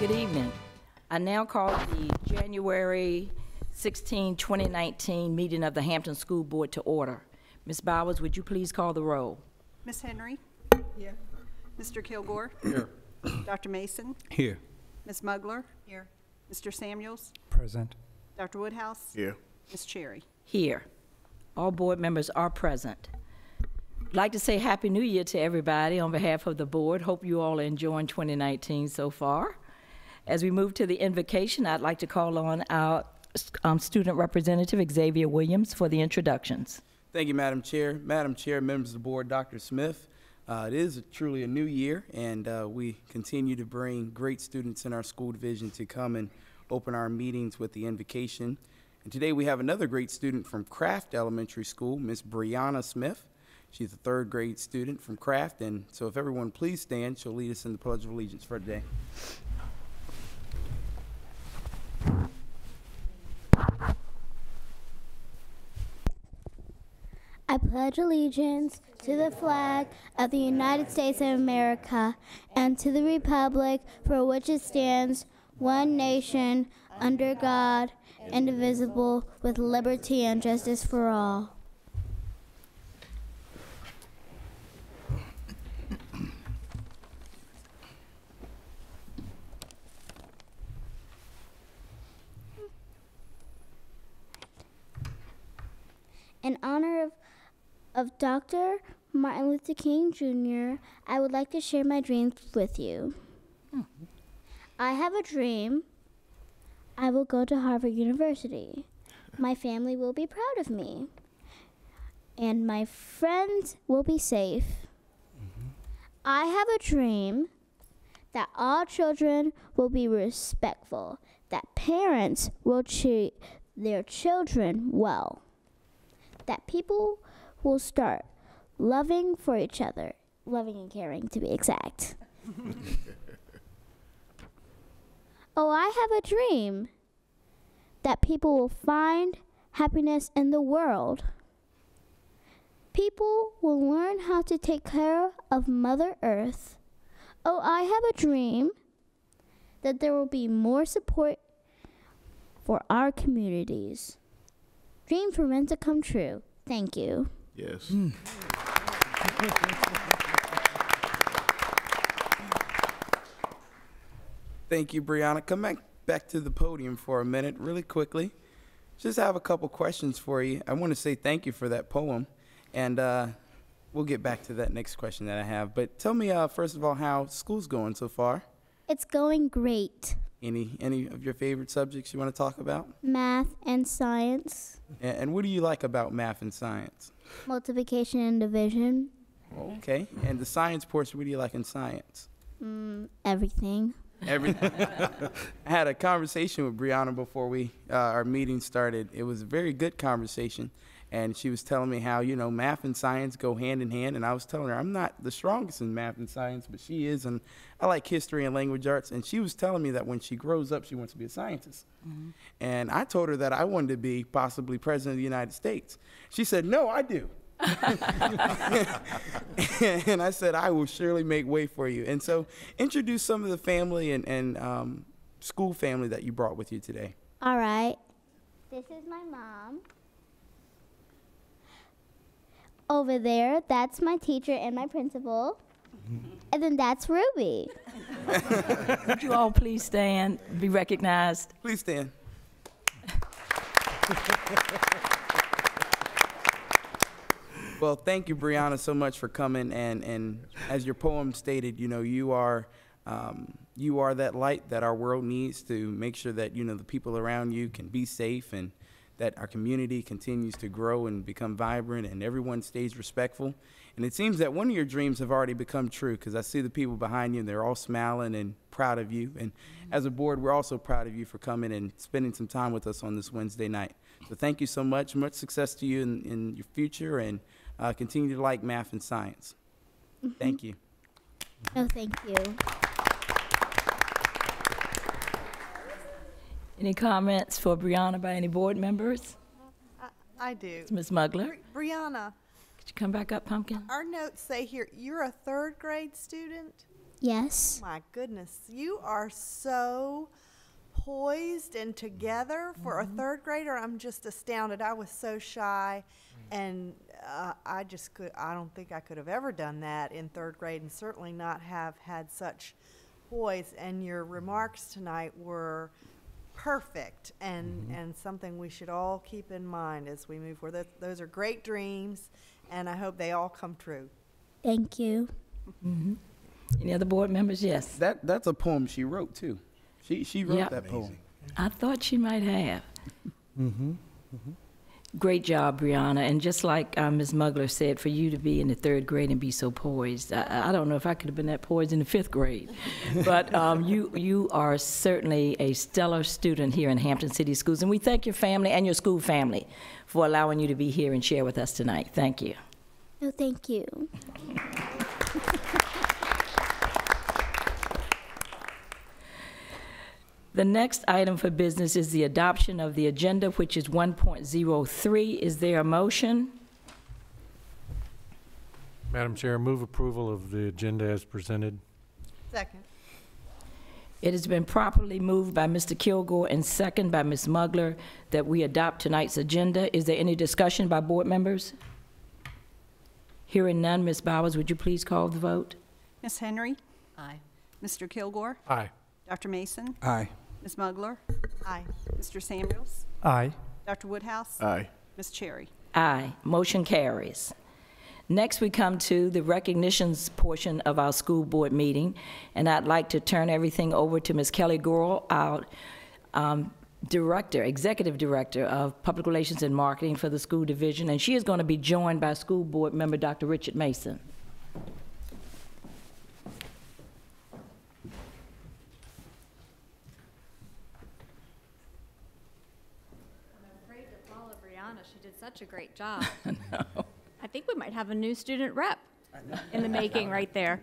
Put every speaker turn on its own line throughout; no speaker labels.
Good evening. I now call the January 16, 2019 meeting of the Hampton School Board to order. Ms. Bowers, would you please call the roll?
Ms. Henry? Here. Mr. Kilgore?
Here.
Dr. Mason?
Here.
Ms. Mugler? Here. Mr. Samuels?
Present.
Dr. Woodhouse?
Here.
Ms. Cherry?
Here. All board members are present. I'd like to say Happy New Year to everybody on behalf of the board. Hope you all are enjoying 2019 so far. As we move to the invocation, I'd like to call on our student representative, Xavier Williams, for the introductions.
Thank you, Madam Chair. Madam Chair, members of the board, Dr. Smith. It is truly a new year, and we continue to bring great students in our school division to come and open our meetings with the invocation. And today we have another great student from Craft Elementary School, Miss Brianna Smith. She's a third grade student from Craft, and so if everyone please stand, she'll lead us in the Pledge of Allegiance for today.
I pledge allegiance to the flag of the United States of America and to the republic for which it stands, one nation, under God, indivisible, with liberty and justice for all. In honor of Dr. Martin Luther King Jr., I would like to share my dreams with you. I have a dream. I will go to Harvard University. My family will be proud of me. And my friends will be safe. I have a dream that all children will be respectful, that parents will treat their children well, that people will start loving for each other, loving and caring to be exact. Oh, I have a dream that people will find happiness in the world. People will learn how to take care of Mother Earth. Oh, I have a dream that there will be more support for our communities. Dreams were meant to come true. Thank you.
Yes.
Thank you, Brianna. Come back to the podium for a minute really quickly. Just have a couple questions for you. I want to say thank you for that poem, and we'll get back to that next question that I have. But tell me, first of all, how school's going so far.
It's going great.
Any of your favorite subjects you want to talk about?
Math and science.
And what do you like about math and science?
Multiplication and division.
Okay. And the science portion, what do you like in science?
Everything.
Everything. I had a conversation with Brianna before our meeting started. It was a very good conversation. And she was telling me how, math and science go hand in hand. And I was telling her I'm not the strongest in math and science, but she is. And I like history and language arts. And she was telling me that when she grows up, she wants to be a scientist. Mm-hmm. And I told her that I wanted to be possibly president of the United States. She said, no, I do. And I said, I will surely make way for you. And so introduce some of the family and school family that you brought with you today.
All right. This is my mom. Over there, that's my teacher and my principal. And then that's Ruby.
Would you all please stand, be recognized?
Please stand. Well, thank you, Brianna, so much for coming. And as your poem stated, you are that light that our world needs to make sure that, the people around you can be safe and that our community continues to grow and become vibrant and everyone stays respectful. And it seems that one of your dreams have already become true because I see the people behind you and they're all smiling and proud of you. And as a board, we're also proud of you for coming and spending some time with us on this Wednesday night. So thank you so much. Much success to you in your future, and continue to like math and science. Thank you.
No, thank you.
Any comments for Brianna by any board members?
I do.
Ms. Mugler?
Brianna,
you come back up, Pumpkin?
Our notes say here, you're a third grade student?
Yes.
My goodness, you are so poised and together for a third grader. I'm just astounded. I was so shy, and I don't think I could have ever done that in third grade, and certainly not have had such poise. And your remarks tonight were perfect, and something we should all keep in mind as we move forward. Those are great dreams, and I hope they all come true.
Thank you.
Any other board members? Yes.
That's a poem she wrote too. She wrote
Yep.
that poem.
I thought she might have. Great job, Brianna. And just like Ms. Mugler said, for you to be in the third grade and be so poised, I don't know if I could have been that poised in the fifth grade. But you are certainly a stellar student here in Hampton City Schools. And we thank your family and your school family for allowing you to be here and share with us tonight. Thank you.
No, thank you.
The next item for business is the adoption of the agenda, which is 1.03. Is there a motion?
Madam Chair, move approval of the agenda as presented.
Second.
It has been properly moved by Mr. Kilgore and second by Ms. Mugler that we adopt tonight's agenda. Is there any discussion by board members? Hearing none, Ms. Bowers, would you please call the vote?
Ms. Henry? Aye. Mr. Kilgore?
Aye.
Dr. Mason?
Aye.
Ms. Mugler? Aye. Mr. Samuels?
Aye.
Dr. Woodhouse?
Aye.
Ms. Cherry?
Aye. Motion carries. Next, we come to the recognitions portion of our school board meeting, and I'd like to turn everything over to Ms. Kelly Gorel, our Executive Director of Public Relations and Marketing for the school division, and she is going to be joined by school board member Dr. Richard Mason.
She did such a great job. I think we might have a new student rep in the making right there.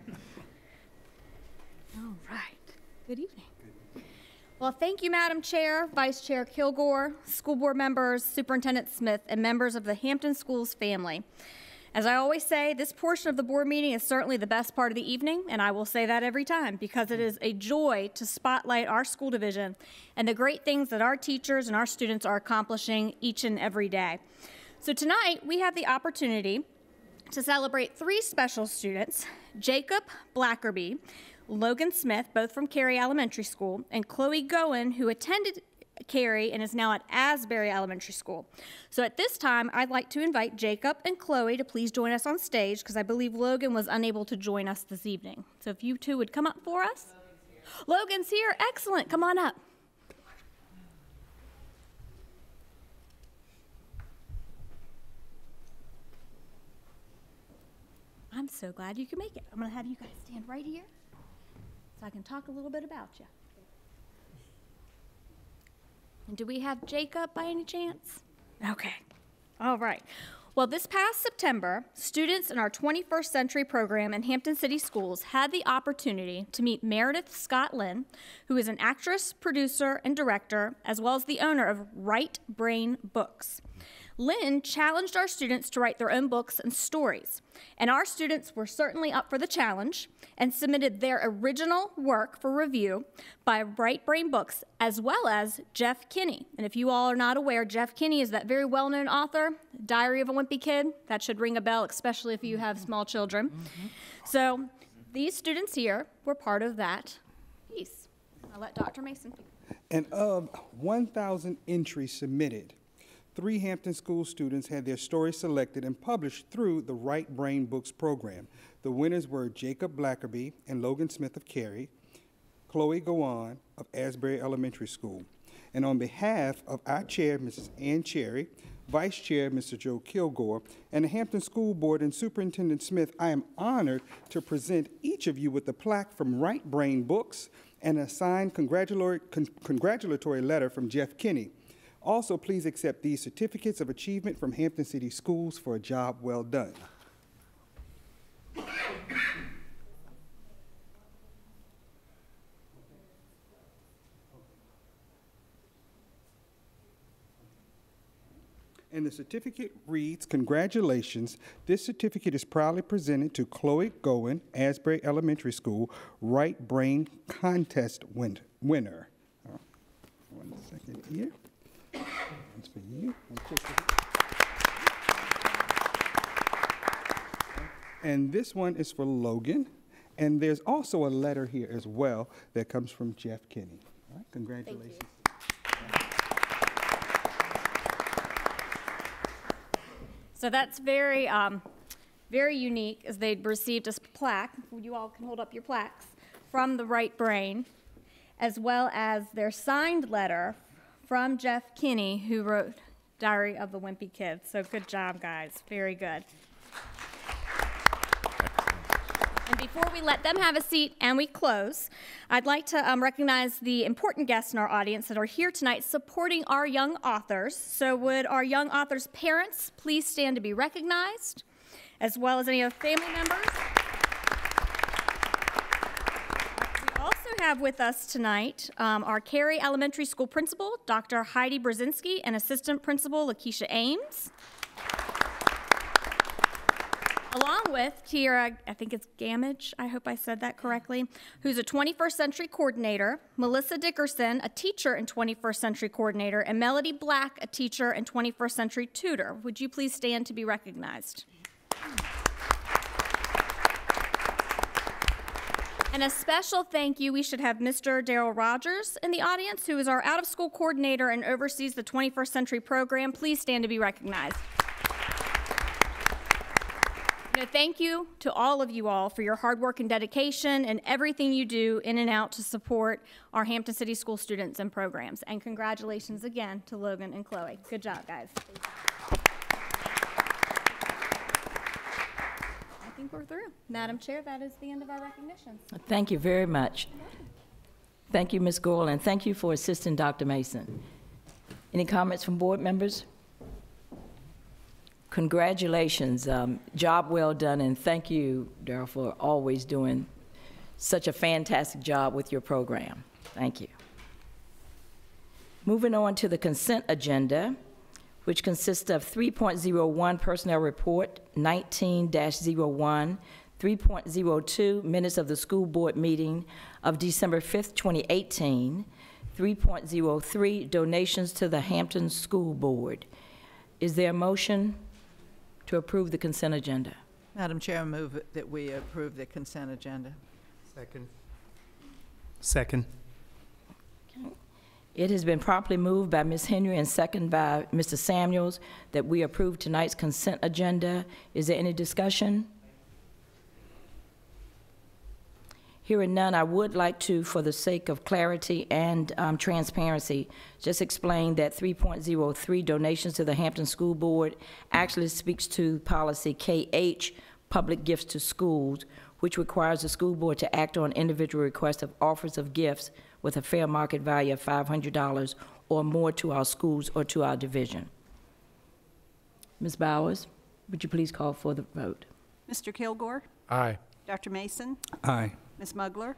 All right. Good evening. Well, thank you, Madam Chair, Vice Chair Kilgore, school board members, Superintendent Smith, and members of the Hampton Schools family. As I always say, this portion of the board meeting is certainly the best part of the evening, and I will say that every time because it is a joy to spotlight our school division and the great things that our teachers and our students are accomplishing each and every day. So tonight, we have the opportunity to celebrate 3 special students, Jacob Blackerby, Logan Smith, both from Cary Elementary School, and Chloe Goen, who attended Cary and is now at Asbury Elementary School. So at this time, I'd like to invite Jacob and Chloe to please join us on stage because I believe Logan was unable to join us this evening. So if you two would come up for us. Logan's here. Excellent. Come on up. I'm so glad you could make it. I'm going to have you guys stand right here so I can talk a little bit about you. And do we have Jacob by any chance? Okay. All right. Well, this past September, students in our 21st Century program in Hampton City Schools had the opportunity to meet Meredith Scott Lynn, who is an actress, producer, and director, as well as the owner of Right Brain Books. Lynn challenged our students to write their own books and stories, and our students were certainly up for the challenge and submitted their original work for review by Right Brain Books, as well as Jeff Kinney. And if you all are not aware, Jeff Kinney is that very well-known author, Diary of a Wimpy Kid. That should ring a bell, especially if you have small children. So these students here were part of that piece. I'll let Dr. Mason speak.
And of 1,000 entries submitted, 3 Hampton School students had their stories selected and published through the Right Brain Books program. The winners were Jacob Blackerby and Logan Smith of Cary, Chloe Gowan of Asbury Elementary School. And on behalf of our chair, Mrs. Ann Cherry, Vice Chair, Mr. Joe Kilgore, and the Hampton School Board and Superintendent Smith, I am honored to present each of you with a plaque from Right Brain Books and a signed congratulatory letter from Jeff Kinney. Also, please accept these certificates of achievement from Hampton City Schools for a job well done. And the certificate reads, "Congratulations. This certificate is proudly presented to Chloe Gowen, Asbury Elementary School, Right Brain Contest winner." 1 second here. That's for you. And this one is for Logan. And there's also a letter here as well that comes from Jeff Kinney. All right, congratulations.
So that's very, very unique, as they'd received a plaque. You all can hold up your plaques from the Right Brain, as well as their signed letter from Jeff Kinney, who wrote Diary of the Wimpy Kid. So good job, guys. Very good. And before we let them have a seat and we close, I'd like to recognize the important guests in our audience that are here tonight supporting our young authors. So would our young authors' parents please stand to be recognized, as well as any other family members? We also have with us tonight our Cary Elementary School principal, Dr. Heidi Brzezinski, and assistant principal, Lakeisha Ames. Along with Kiera, I think it's Gamage, I hope I said that correctly, who's a 21st Century coordinator, Melissa Dickerson, a teacher and 21st Century coordinator, and Melody Black, a teacher and 21st Century tutor. Would you please stand to be recognized? And a special thank you, we should have Mr. Daryl Rogers in the audience, who is our out-of-school coordinator and oversees the 21st Century program. Please stand to be recognized. Thank you to all of you all for your hard work and dedication and everything you do in and out to support our Hampton City School students and programs. And congratulations again to Logan and Chloe. Good job, guys. I think we're through. Madam Chair, that is the end of our recognitions.
Thank you very much. Thank you, Ms. Goyle, and thank you for assisting Dr. Mason. Any comments from board members? Congratulations, job well done, and thank you, Daryl, for always doing such a fantastic job with your program. Thank you. Moving on to the consent agenda, which consists of 3.01 Personnel Report, 19-01, 3.02 Minutes of the School Board Meeting of December 5th, 2018, 3.03 Donations to the Hampton School Board. Is there a motion to approve the consent agenda?
Madam Chair, I move that we approve the consent agenda.
Second. Second.
Okay. It has been properly moved by Ms. Henry and seconded by Mr. Samuels that we approve tonight's consent agenda. Is there any discussion? Hearing none, I would like to, for the sake of clarity and transparency, just explain that 3.03 donations to the Hampton School Board actually speaks to policy KH, public gifts to schools, which requires the school board to act on individual requests of offers of gifts with a fair market value of $500 or more to our schools or to our division. Ms. Bowers, would you please call for the vote?
Mr. Kilgore?
Aye.
Dr. Mason?
Aye.
Ms. Mugler?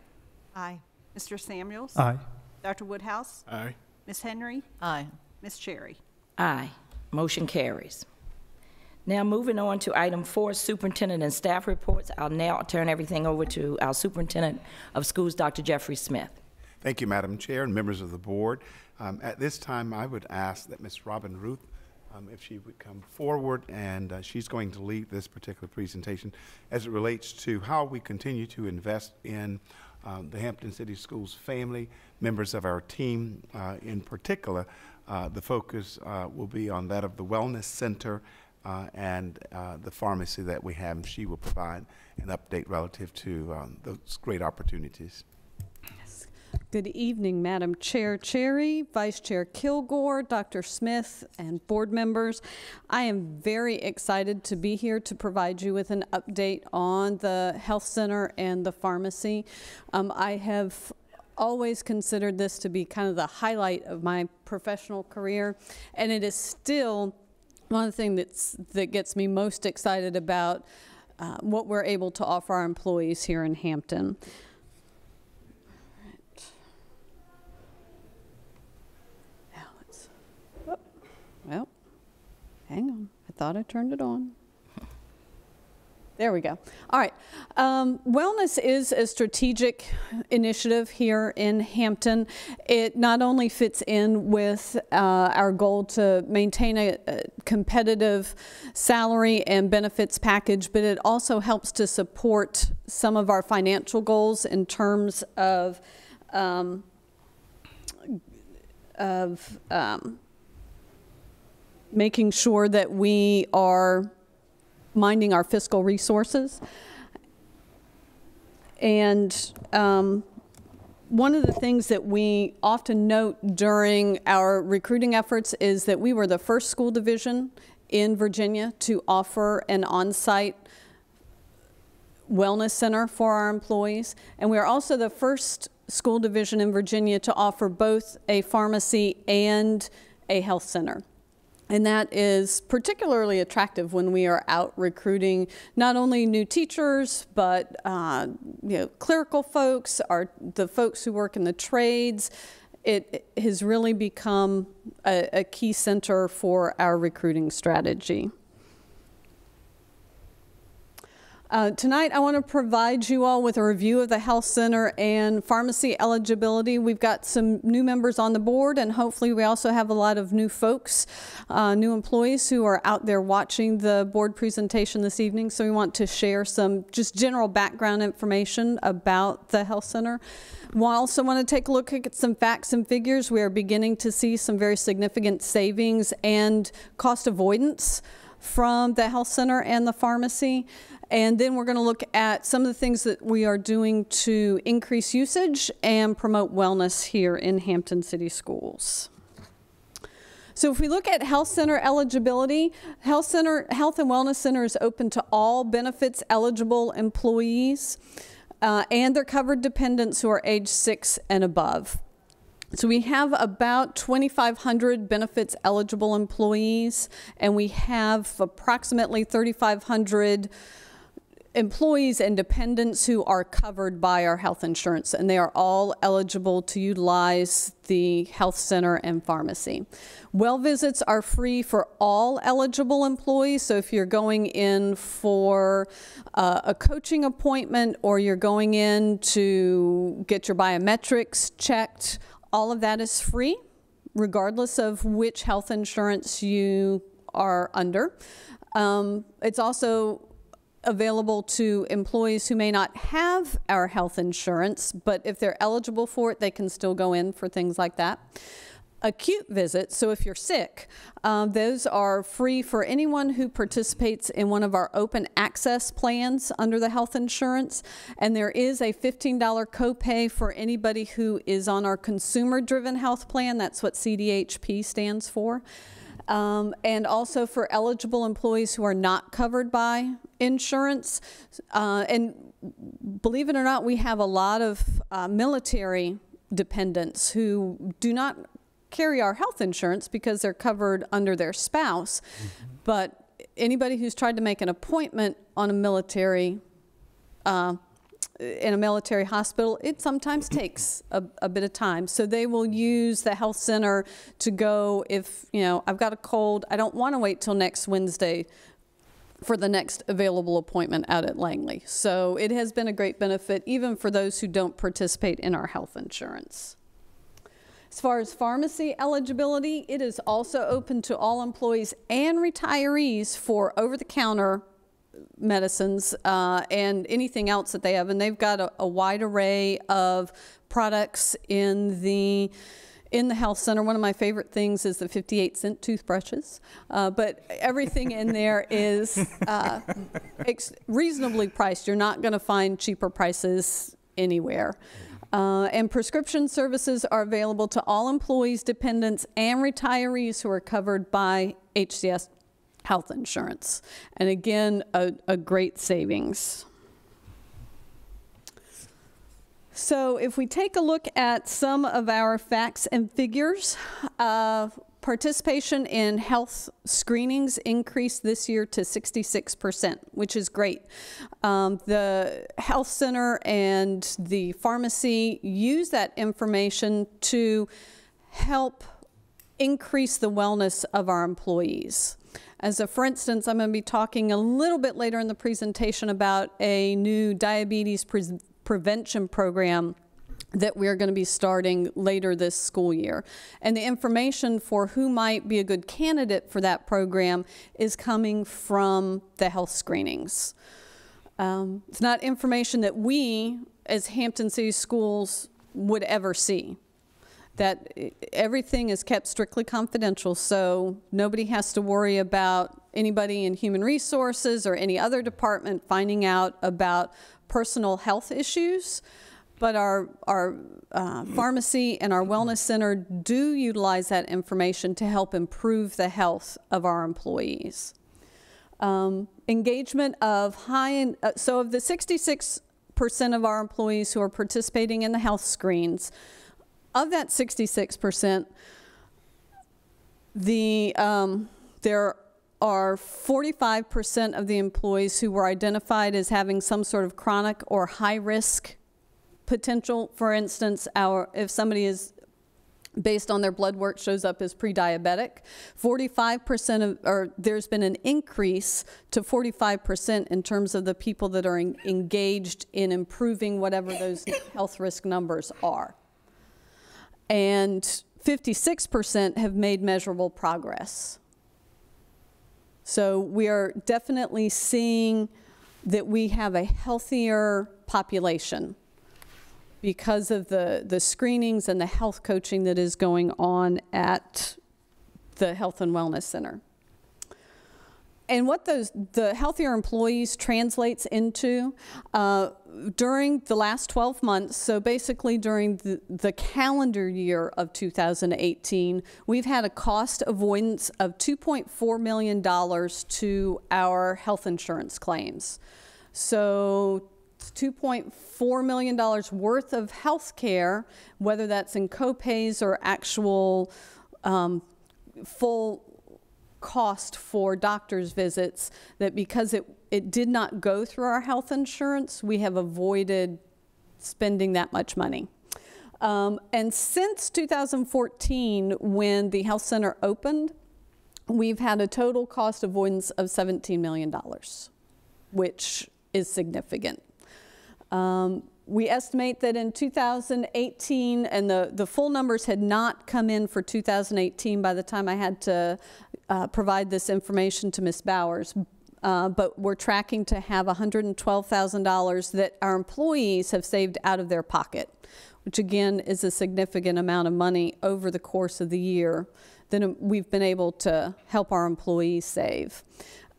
Aye.
Mr. Samuels?
Aye.
Dr. Woodhouse?
Aye.
Ms. Henry?
Aye.
Ms. Cherry?
Aye. Motion carries. Now moving on to item 4, superintendent and staff reports. I'll now turn everything over to our superintendent of schools, Dr. Jeffrey Smith.
Thank you, Madam Chair and members of the board. At this time, I would ask that Ms. Robin Ruth, if she would come forward, and she's going to lead this particular presentation as it relates to how we continue to invest in the Hampton City Schools family, members of our team. In particular, the focus will be on that of the Wellness Center and the pharmacy that we have. She will provide an update relative to those great opportunities.
Good evening, Madam Chair Cherry, Vice Chair Kilgore, Dr. Smith, and board members. I am very excited to be here to provide you with an update on the health center and the pharmacy. I have always considered this to be kind of the highlight of my professional career, and it is still one of the things that gets me most excited about what we're able to offer our employees here in Hampton. Well, Hang on, I thought I turned it on. There we go. All right. Wellness is a strategic initiative here in Hampton. It not only fits in with our goal to maintain a competitive salary and benefits package, but it also helps to support some of our financial goals in terms of making sure that we are minding our fiscal resources. And one of the things that we often note during our recruiting efforts is that we were the first school division in Virginia to offer an on-site wellness center for our employees. And we are also the first school division in Virginia to offer both a pharmacy and a health center. And that is particularly attractive when we are out recruiting not only new teachers, but clerical folks, the folks who work in the trades. It has really become a key center for our recruiting strategy. Tonight, I want to provide you all with a review of the health center and pharmacy eligibility. We've got some new members on the board, and hopefully we also have a lot of new folks, new employees who are out there watching the board presentation this evening. So we want to share some just general background information about the health center. We also want to take a look at some facts and figures. We are beginning to see some very significant savings and cost avoidance from the health center and the pharmacy. And then we're going to look at some of the things that we are doing to increase usage and promote wellness here in Hampton City Schools. So if we look at health center eligibility, health and wellness center is open to all benefits eligible employees and their covered dependents who are age 6 and above. So we have about 2,500 benefits eligible employees, and we have approximately 3,500 employees and dependents who are covered by our health insurance, and they are all eligible to utilize the health center and pharmacy. Well visits are free for all eligible employees, so if you're going in for a coaching appointment or you're going in to get your biometrics checked, all of that is free, regardless of which health insurance you are under. It's also available to employees who may not have our health insurance, but if they're eligible for it, they can still go in for things like that. Acute visits, so if you're sick, those are free for anyone who participates in one of our open access plans under the health insurance, and there is a $15 copay for anybody who is on our consumer-driven health plan. That's what CDHP stands for. And also for eligible employees who are not covered by insurance. And believe it or not, we have a lot of military dependents who do not carry our health insurance because they're covered under their spouse. But anybody who's tried to make an appointment on a military in a military hospital, it sometimes takes a bit of time. So they will use the health center to go if, I've got a cold, I don't want to wait till next Wednesday for the next available appointment out at Langley. So it has been a great benefit even for those who don't participate in our health insurance. As far as pharmacy eligibility, it is also open to all employees and retirees for over-the-counter medicines and anything else that they have, and they've got a wide array of products in the health center. One of my favorite things is the 58-cent toothbrushes, but everything in there is reasonably priced. You're not going to find cheaper prices anywhere. And prescription services are available to all employees, dependents, and retirees who are covered by HCS health insurance. And again, a great savings. So if we take a look at some of our facts and figures, participation in health screenings increased this year to 66%, which is great. The health center and the pharmacy use that information to help increase the wellness of our employees. For instance, I'm going to be talking a little bit later in the presentation about a new diabetes prevention program that we're going to be starting later this school year. And the information for who might be a good candidate for that program is coming from the health screenings. It's not information that we, as Hampton City Schools, would ever see. That everything is kept strictly confidential, so nobody has to worry about anybody in human resources or any other department finding out about personal health issues. But our pharmacy and our wellness center do utilize that information to help improve the health of our employees. Engagement of so of the 66% of our employees who are participating in the health screens, of that 66%, there are 45% of the employees who were identified as having some sort of chronic or high-risk potential. For instance, if somebody is, based on their blood work, shows up as pre-diabetic, 45% or there's been an increase to 45% in terms of the people that are engaged in improving whatever those health risk numbers are. And 56% have made measurable progress. So we are definitely seeing that we have a healthier population because of the screenings and the health coaching that is going on at the Health and Wellness Center. And what the healthier employees translates into during the last 12 months, so basically during the calendar year of 2018, we've had a cost avoidance of $2.4 million to our health insurance claims. So $2.4 million worth of health care, whether that's in co-pays or actual full cost for doctor's visits, that because it did not go through our health insurance, we have avoided spending that much money. And since 2014, when the health center opened, we've had a total cost avoidance of $17 million, which is significant. We estimate that in 2018, and the full numbers had not come in for 2018 by the time I had to provide this information to Ms. Bowers, but we're tracking to have $112,000 that our employees have saved out of their pocket, which again is a significant amount of money over the course of the year that we've been able to help our employees save.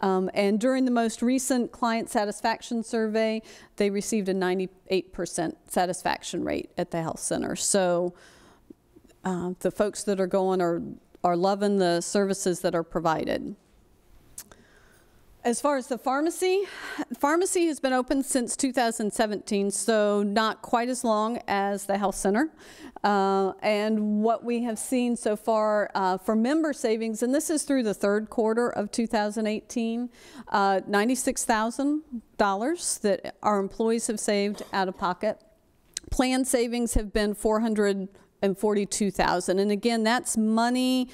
And during the most recent client satisfaction survey, they received a 98% satisfaction rate at the health center. So the folks that are going are loving the services that are provided. As far as the pharmacy has been open since 2017, so not quite as long as the health center. And what we have seen so far for member savings, and this is through the third quarter of 2018, $96,000 that our employees have saved out of pocket. Plan savings have been $442,000, and again, that's money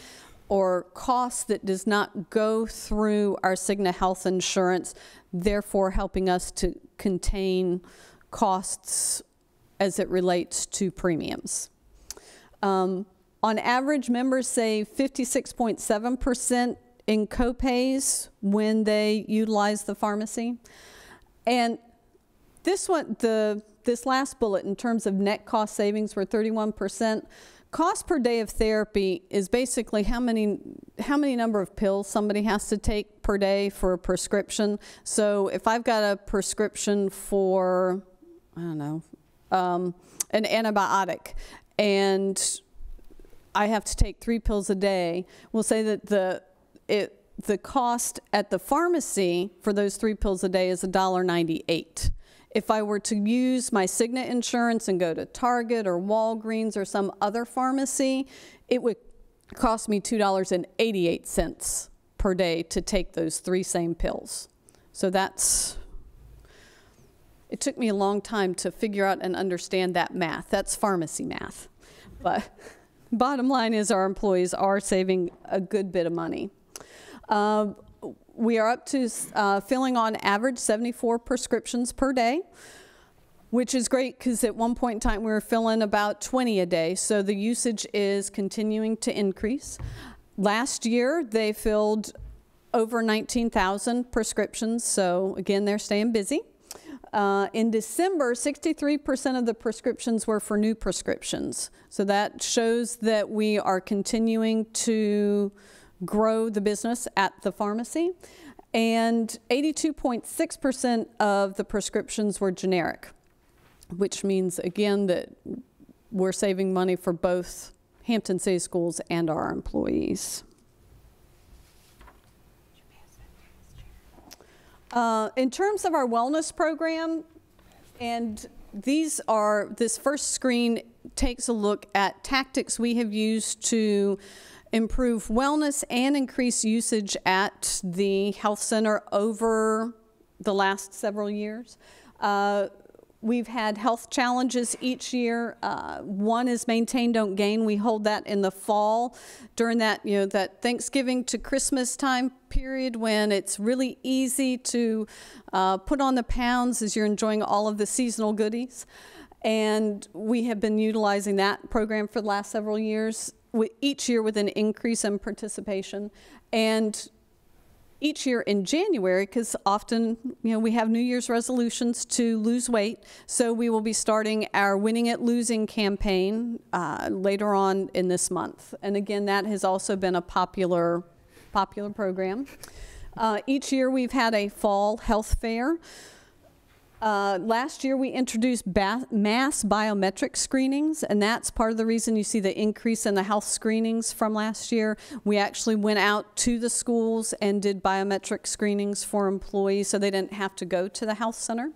or costs that does not go through our Cigna health insurance, therefore helping us to contain costs as it relates to premiums. On average, members save 56.7% in co-pays when they utilize the pharmacy. And this last bullet in terms of net cost savings were 31%. Cost per day of therapy is basically how many number of pills somebody has to take per day for a prescription. So if I've got a prescription for, I don't know, an antibiotic, and I have to take 3 pills a day, we'll say that the cost at the pharmacy for those 3 pills a day is $1.98. If I were to use my Cigna insurance and go to Target or Walgreens or some other pharmacy, it would cost me $2.88 per day to take those 3 same pills. So it took me a long time to figure out and understand that math. That's pharmacy math. But bottom line is our employees are saving a good bit of money. We are up to filling on average 74 prescriptions per day, which is great because at one point in time we were filling about 20 a day. So the usage is continuing to increase. Last year they filled over 19,000 prescriptions. So again, they're staying busy. In December, 63% of the prescriptions were for new prescriptions. So that shows that we are continuing to grow the business at the pharmacy. And 82.6% of the prescriptions were generic, which means, again, that we're saving money for both Hampton City Schools and our employees. In terms of our wellness program, and this first screen takes a look at tactics we have used to improve wellness and increase usage at the health center over the last several years. We've had health challenges each year. One is Maintain, Don't Gain. We hold that in the fall during that, that Thanksgiving to Christmas time period when it's really easy to put on the pounds as you're enjoying all of the seasonal goodies. And we have been utilizing that program for the last several years, each year with an increase in participation. And each year in January, because often, we have New Year's resolutions to lose weight. So we will be starting our Winning at Losing campaign later on in this month. And again, that has also been a popular program. Each year we've had a fall health fair. Last year we introduced mass biometric screenings, and that's part of the reason you see the increase in the health screenings from last year. We actually went out to the schools and did biometric screenings for employees so they didn't have to go to the health center.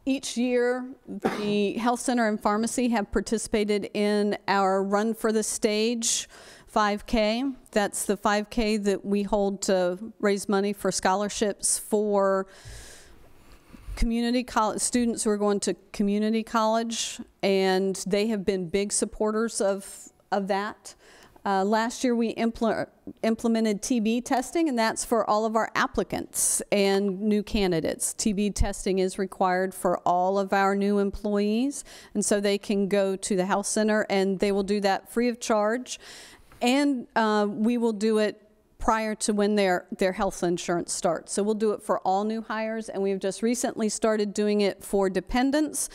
Each year, the health center and pharmacy have participated in our Run for the Stage 5K. That's the 5K that we hold to raise money for scholarships for community college students who are going to community college, and they have been big supporters of that. Last year we implemented TB testing, and that's for all of our applicants and new candidates. TB testing is required for all of our new employees, and so they can go to the health center and they will do that free of charge. And we will do it prior to when their health insurance starts. So we'll do it for all new hires, and we've just recently started doing it for dependents.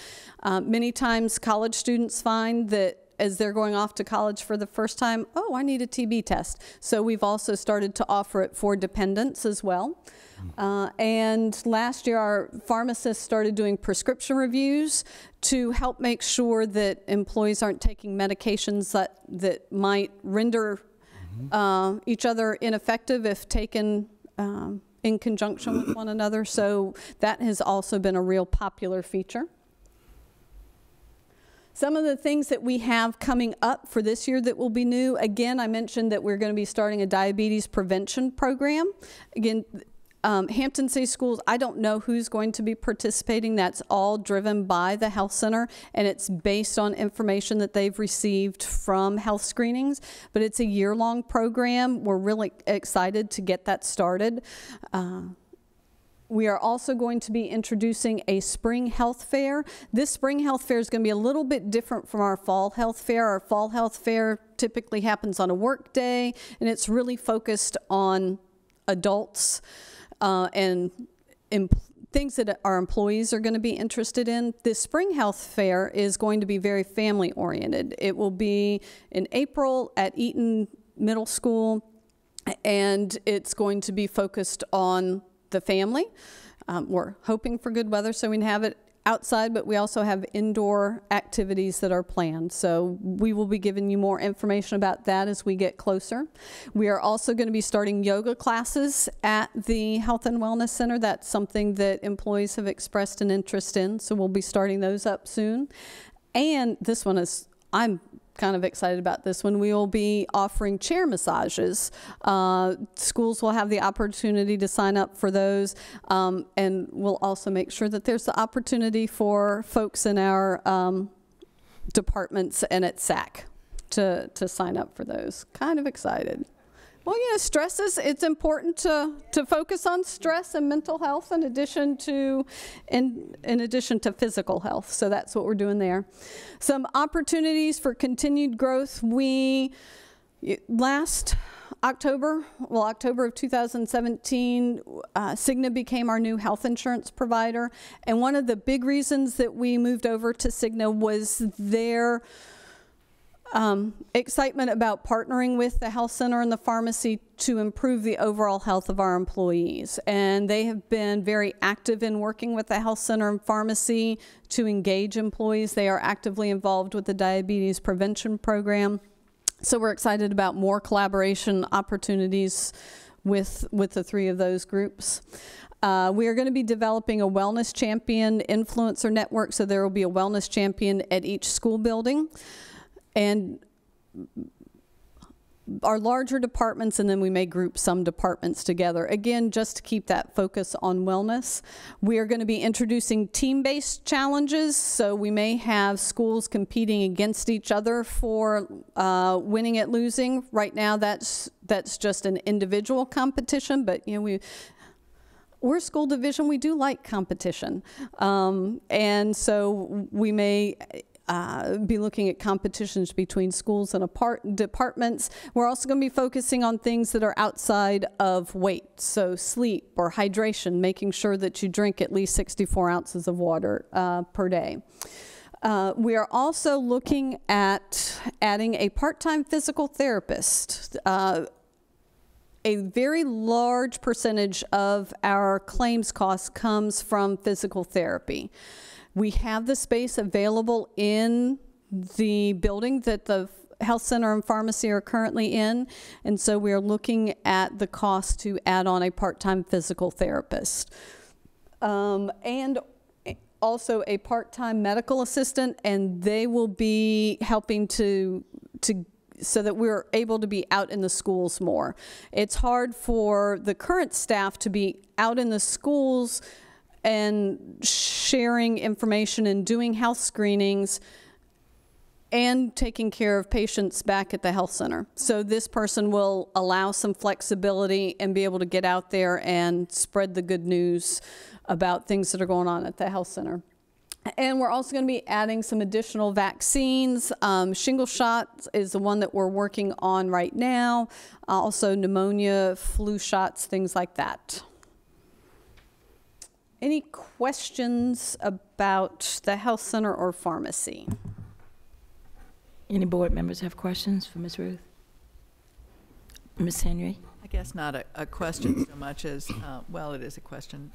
Many times college students find that as they're going off to college for the first time, oh, I need a TB test. So we've also started to offer it for dependents as well. And last year our pharmacists started doing prescription reviews to help make sure that employees aren't taking medications that might render each other ineffective if taken in conjunction with one another. So that has also been a real popular feature. Some of the things that we have coming up for this year that will be new, again, I mentioned that we're going to be starting a diabetes prevention program. Again, Hampton City Schools, I don't know who's going to be participating. That's all driven by the health center, and it's based on information that they've received from health screenings. But it's a year-long program. We're really excited to get that started. We are also going to be introducing a spring health fair. This spring health fair is going to be a little bit different from our fall health fair. Our fall health fair typically happens on a work day, and it's really focused on adults and things that our employees are going to be interested in. This spring health fair is going to be very family oriented. It will be in April at Eaton Middle School, and it's going to be focused on the family. We're hoping for good weather so we can have it outside, but we also have indoor activities that are planned. So we will be giving you more information about that as we get closer. We are also going to be starting yoga classes at the Health and Wellness Center. That's something that employees have expressed an interest in, so we'll be starting those up soon. And this one is, I'm kind of excited about this one. We will be offering chair massages. Schools will have the opportunity to sign up for those, and we'll also make sure that there's the opportunity for folks in our departments and at SAC to sign up for those. Kind of excited. Well, stress it's important to focus on stress and mental health in addition to physical health. So that's what we're doing there. Some opportunities for continued growth. Last October of 2017, Cigna became our new health insurance provider. And one of the big reasons that we moved over to Cigna was their excitement about partnering with the health center and the pharmacy to improve the overall health of our employees. And they have been very active in working with the health center and pharmacy to engage employees. They are actively involved with the diabetes prevention program. So we're excited about more collaboration opportunities with the three of those groups. We are going to be developing a wellness champion influencer network, so there will be a wellness champion at each school building. And our larger departments, and then we may group some departments together. Again, just to keep that focus on wellness. We are going to be introducing team-based challenges, so we may have schools competing against each other for winning at losing. Right now, that's just an individual competition, but we're a school division, we do like competition. And so we may be looking at competitions between schools and departments. We're also going to be focusing on things that are outside of weight, so sleep or hydration, making sure that you drink at least 64 ounces of water per day. We are also looking at adding a part-time physical therapist. A very large percentage of our claims costs comes from physical therapy. We have the space available in the building that the health center and pharmacy are currently in, and so we are looking at the cost to add on a part-time physical therapist. And also a part-time medical assistant, and they will be helping so that we're able to be out in the schools more. It's hard for the current staff to be out in the schools and sharing information and doing health screenings and taking care of patients back at the health center. So this person will allow some flexibility and be able to get out there and spread the good news about things that are going on at the health center. And we're also going to be adding some additional vaccines. Shingle shots is the one that we're working on right now. Also pneumonia, flu shots, things like that. Any questions about the health center or pharmacy?
Any board members have questions for Ms. Ruth? Ms. Henry?
I guess not a question so much as, well, it is a question.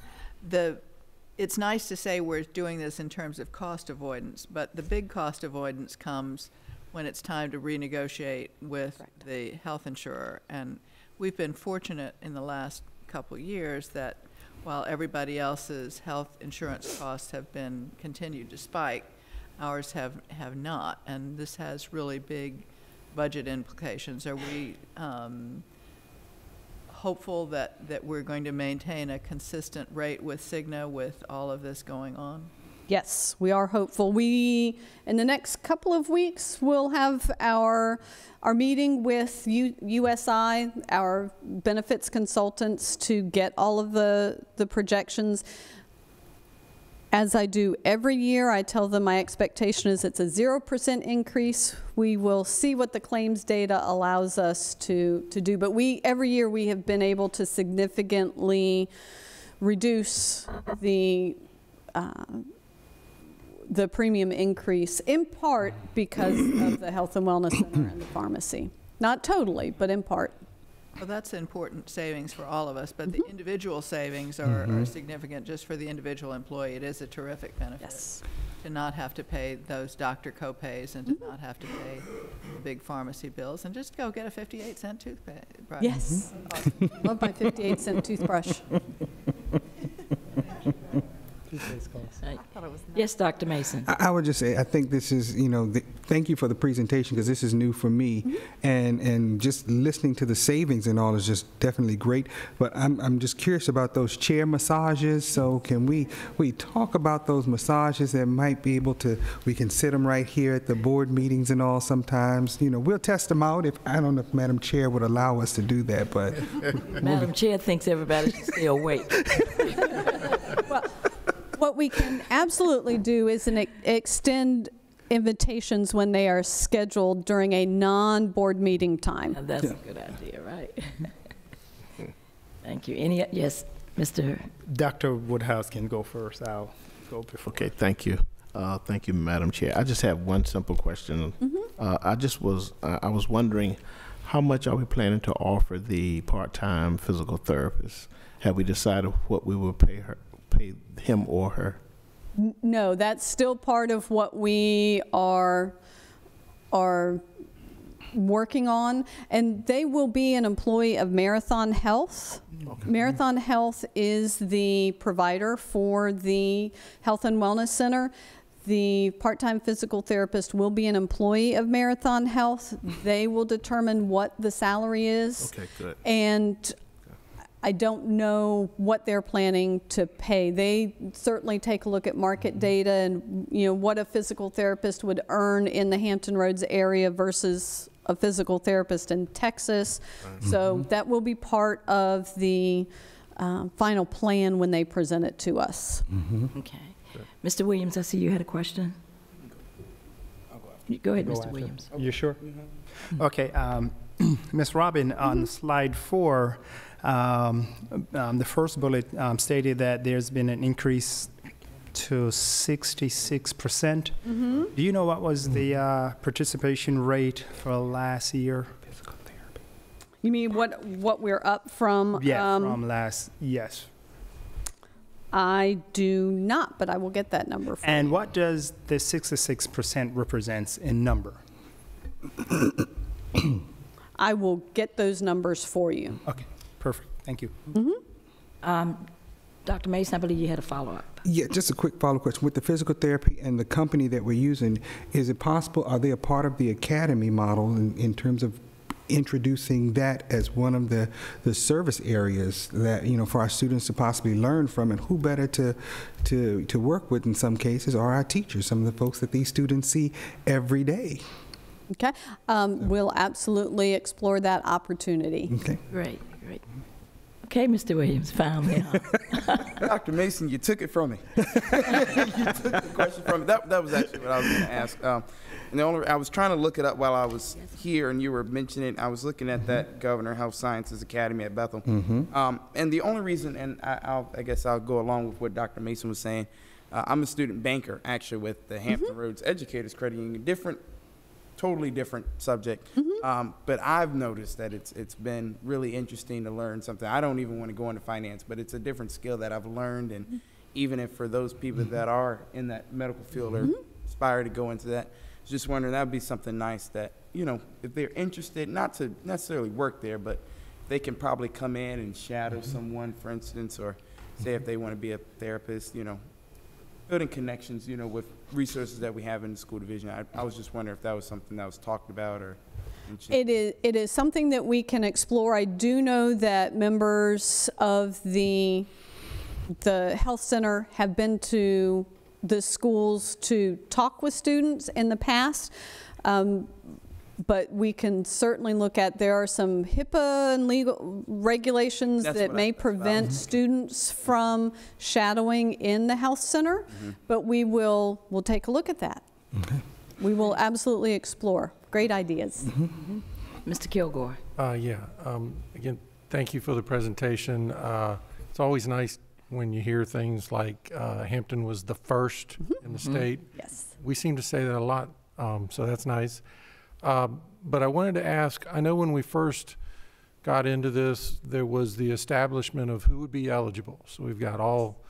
It's nice to say we're doing this in terms of cost avoidance, but the big cost avoidance comes when it's time to renegotiate with the health insurer. And we've been fortunate in the last couple of years that while everybody else's health insurance costs have been continued to spike, ours have not, and this has really big budget implications. Are we hopeful that we're going to maintain a consistent rate with Cigna with all of this going on?
Yes, we are hopeful. We, in the next couple of weeks, will have our meeting with USI, our benefits consultants, to get all of the projections. As I do every year, I tell them my expectation is it's a 0% increase. We will see what the claims data allows us to do. But every year we have been able to significantly reduce the premium increase, in part because of the Health and Wellness Center and the pharmacy. Not totally, but in part.
Well, that's important savings for all of us, but the individual savings are significant just for the individual employee. It is a terrific benefit to not have to pay those doctor copays and to not have to pay the big pharmacy bills and just go get a 58-cent toothbrush.
Yes. Awesome. Love my 58-cent toothbrush.
Yes, Dr. Mason.
I would just say, I think this is, thank you for the presentation, because this is new for me. And just listening to the savings and all is just definitely great. But I'm just curious about those chair massages. So can we talk about those massages that might be able to, we can sit them right here at the board meetings and all sometimes. We'll test them out. I don't know if Madam Chair would allow us to do that, but.
Madam Chair thinks everybody should stay awake.
Well, what we can absolutely do is extend invitations when they are scheduled during a non-board meeting time.
Now, that's a good idea, right? Thank you. Yes, Mr.
Dr. Woodhouse can go first. I'll go before.
Okay, thank you. Thank you, Madam Chair. I just have one simple question. I was wondering, how much are we planning to offer the part-time physical therapist? Have we decided what we will pay him or her?
No, that's still part of what we are working on, and they will be an employee of Marathon Health. Okay. Marathon Health is the provider for the Health and Wellness Center. The part-time physical therapist will be an employee of Marathon Health. They will determine what the salary is. Okay, good. And I don't know what they're planning to pay. They certainly take a look at market data and what a physical therapist would earn in the Hampton Roads area versus a physical therapist in Texas. So that will be part of the final plan when they present it to us.
Okay. Mr. Williams, I see you had a question. Go ahead, Mr. Williams.
You sure? Okay. Ms. Robin, on slide 4, the first bullet stated that there's been an increase to 66%. Do you know what was the participation rate for last year?
You mean what we're up from?
Yeah, from last, yes.
I do not, but I will get that number for you.
And what does the 66% represents in number?
I will get those numbers for you.
Okay, perfect. Thank you.
Dr. Mason, I believe you had a follow-up.
Yeah, just a quick follow-up question. With the physical therapy and the company that we're using, is it possible, are they a part of the academy model in terms of introducing that as one of the service areas that, for our students to possibly learn from? And who better to work with in some cases are our teachers, some of the folks that these students see every day.
Okay, we'll absolutely explore that opportunity.
Okay.
Great. Okay, Mr. Williams, finally.
Dr. Mason, you took it from me. You took the question from me. That was actually what I was going to ask. And I was trying to look it up while I was here, and you were mentioning, I was looking at that Governor Health Sciences Academy at Bethel. And the only reason, and I guess I'll go along with what Dr. Mason was saying, I'm a student banker, actually, with the Hampton Roads Educators Credit Union, totally different subject. But I've noticed that it's been really interesting to learn something. I don't even want to go into finance, but it's a different skill that I've learned. And even if for those people that are in that medical field or aspire to go into that, just wondering, that would be something nice that, if they're interested, not to necessarily work there, but they can probably come in and shadow someone, for instance, or say if they want to be a therapist, building connections, with resources that we have in the school division. I was just wondering if that was something that was talked about or.
It is something that we can explore. I do know that members of the health center have been to the schools to talk with students in the past. But we can certainly look at, there are some HIPAA and legal regulations that may prevent students from shadowing in the health center, but we'll take a look at that. We will absolutely explore. Great ideas.
Mr. Kilgore.
Again, thank you for the presentation. It's always nice when you hear things like Hampton was the first in the state.
Yes.
We seem to say that a lot, so that's nice. But I wanted to ask, I know when we first got into this, there was the establishment of who would be eligible. So we've got all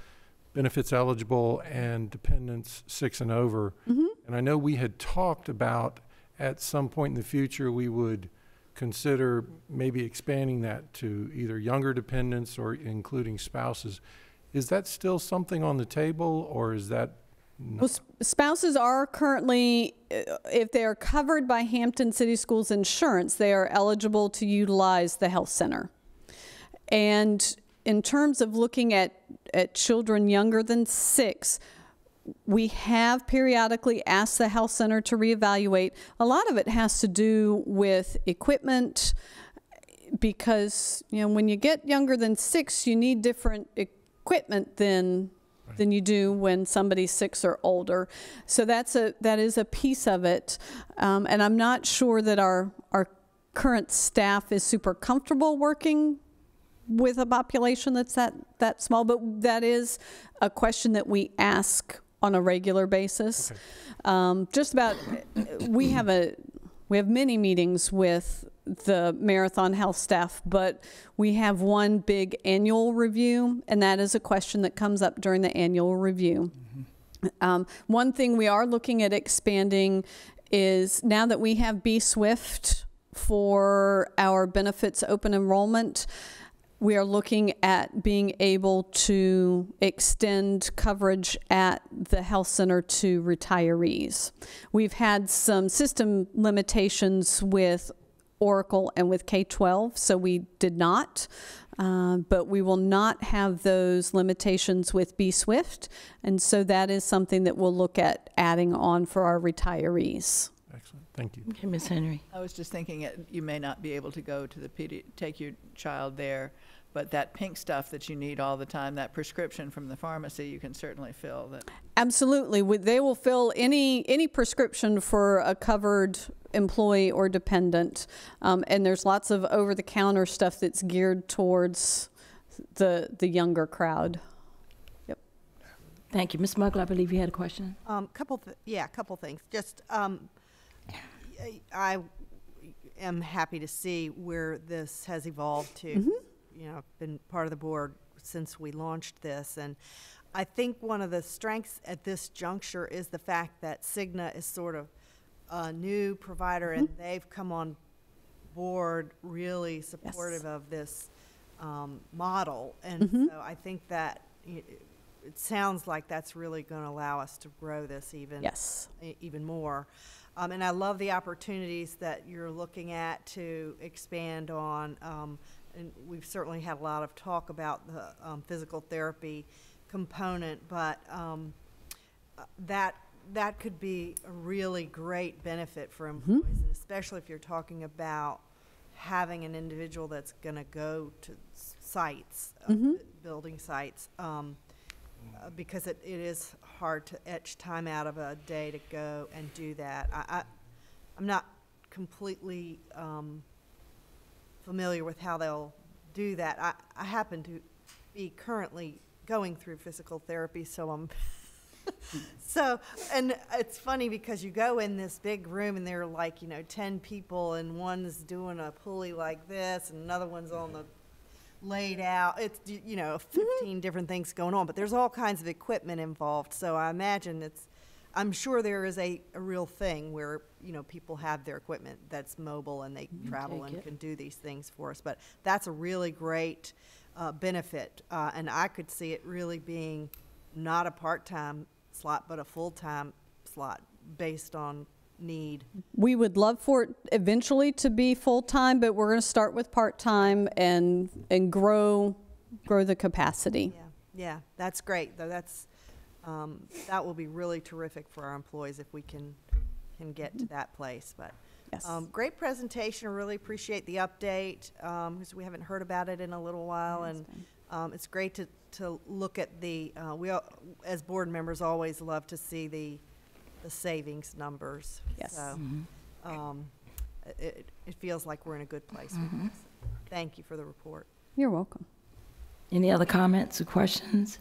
benefits eligible and dependents 6 and over. And I know we had talked about at some point in the future we would consider maybe expanding that to either younger dependents or including spouses. Is that still something on the table, or is that?
Well, spouses are currently, if they are covered by Hampton City Schools insurance, they are eligible to utilize the health center. And in terms of looking at children younger than 6, we have periodically asked the health center to reevaluate. A lot of it has to do with equipment, because when you get younger than 6, you need different equipment than you do when somebody's 6 or older. So that is a piece of it. And I'm not sure that our current staff is super comfortable working with a population that's that small, but that is a question that we ask on a regular basis. Okay. Just about, we have many meetings with the Marathon Health staff, but we have one big annual review, and that is a question that comes up during the annual review. Mm-hmm. One thing we are looking at expanding is, now that we have B-Swift for our benefits open enrollment, we are looking at being able to extend coverage at the health center to retirees. We've had some system limitations with Oracle and with K-12, so we did not, but we will not have those limitations with B-Swift, and so that is something that we'll look at adding on for our retirees.
Excellent, thank you.
Okay, Ms. Henry.
I was just thinking you may not be able to go to the take your child there, but that pink stuff that you need all the time, that prescription from the pharmacy, you can certainly fill that.
Absolutely. They will fill any prescription for a covered employee or dependent. And there's lots of over-the-counter stuff that's geared towards the younger crowd. Yep.
Thank you. Ms. Mugler, I believe you had a question.
Couple things. Just I am happy to see where this has evolved to. Mm-hmm. I've been part of the board since we launched this, and I think one of the strengths at this juncture is the fact that Cigna is sort of a new provider, mm-hmm. and they've come on board really supportive of this model, and mm-hmm. so I think that it sounds like that's really going to allow us to grow this even more. And I love the opportunities that you're looking at to expand on. And we've certainly had a lot of talk about the physical therapy component, but that could be a really great benefit for employees, mm-hmm. and especially if you're talking about having an individual that's going to go to sites, mm-hmm. Building sites, because it is hard to etch time out of a day to go and do that. I'm not completely familiar with how they'll do that. I happen to be currently going through physical therapy, so I'm and it's funny because you go in this big room and there are like 10 people, and one's doing a pulley like this and another one's on the laid out. It's 15 different things going on, but there's all kinds of equipment involved, so I imagine I'm sure there is a real thing where people have their equipment that's mobile and they travel and can do these things for us. But that's a really great benefit, and I could see it really being not a part-time slot but a full-time slot based on need.
We would love for it eventually to be full-time, but we're going to start with part-time and grow the capacity.
Yeah, that's great though. That will be really terrific for our employees if we can get to that place. But yes. Great presentation. I really appreciate the update, because we haven't heard about it in a little while, and it's great to look at we as board members always love to see the savings numbers.
Yes.
So
mm-hmm.
It feels like we're in a good place
mm-hmm.
with this. Thank you for the report.
You're welcome.
Any other comments or questions?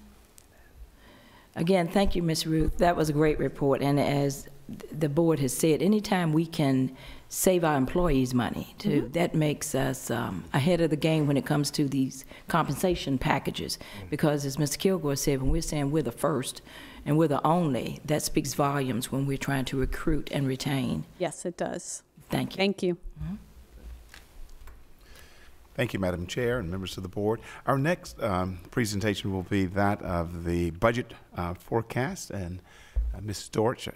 Again, thank you, Ms. Ruth. That was a great report. And as the board has said, anytime we can save our employees money, too, mm-hmm. that makes us ahead of the game when it comes to these compensation packages. Because as Mr. Kilgore said, when we're saying we're the first and we're the only, that speaks volumes when we're trying to recruit and retain.
Yes, it does.
Thank you.
Thank you.
Mm-hmm.
Thank you, Madam Chair and members of the board. Our next presentation will be that of the budget forecast, and Ms. Storch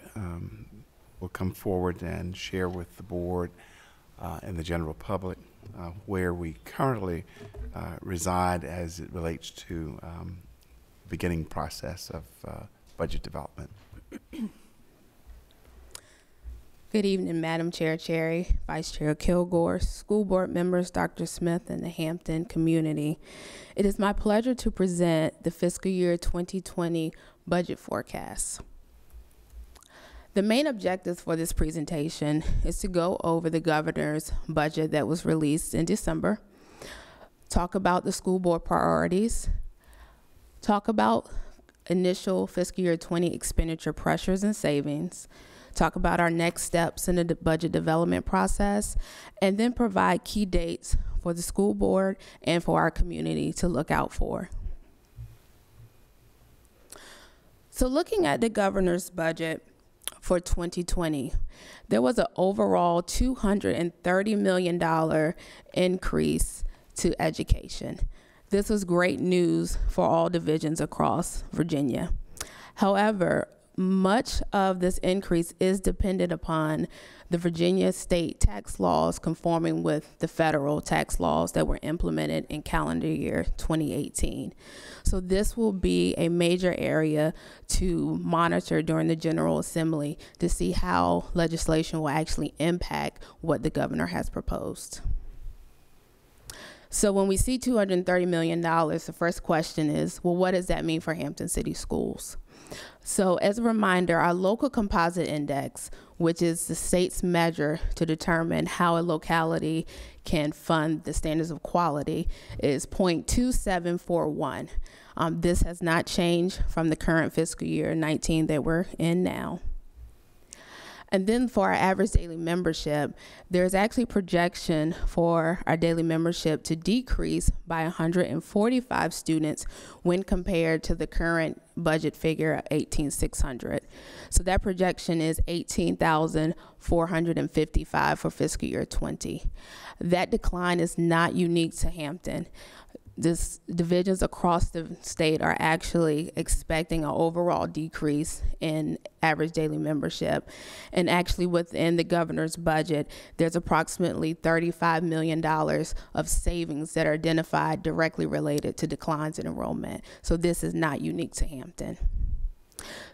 will come forward and share with the board and the general public where we currently reside as it relates to beginning process of budget development.
Good evening, Madam Chair Cherry, Vice Chair Kilgore, school board members, Dr. Smith, and the Hampton community. It is my pleasure to present the fiscal year 2020 budget forecast. The main objectives for this presentation is to go over the governor's budget that was released in December, talk about the school board priorities, talk about initial fiscal year 20 expenditure pressures and savings, talk about our next steps in the budget development process, and then provide key dates for the school board and for our community to look out for. So looking at the governor's budget for 2020, there was an overall $230 million increase to education. This was great news for all divisions across Virginia. However, much of this increase is dependent upon the Virginia state tax laws conforming with the federal tax laws that were implemented in calendar year 2018. So this will be a major area to monitor during the General Assembly to see how legislation will actually impact what the governor has proposed. So when we see $230 million, the first question is, well, what does that mean for Hampton City Schools? So as a reminder, our local composite index, which is the state's measure to determine how a locality can fund the standards of quality, is 0.2741. This has not changed from the current fiscal year 19 that we're in now. And then for our average daily membership, there's actually projection for our daily membership to decrease by 145 students when compared to the current budget figure of 18,600. So that projection is 18,455 for fiscal year 20. That decline is not unique to Hampton. Divisions across the state are actually expecting an overall decrease in average daily membership. And actually within the governor's budget, there's approximately $35 million of savings that are identified directly related to declines in enrollment. So this is not unique to Hampton.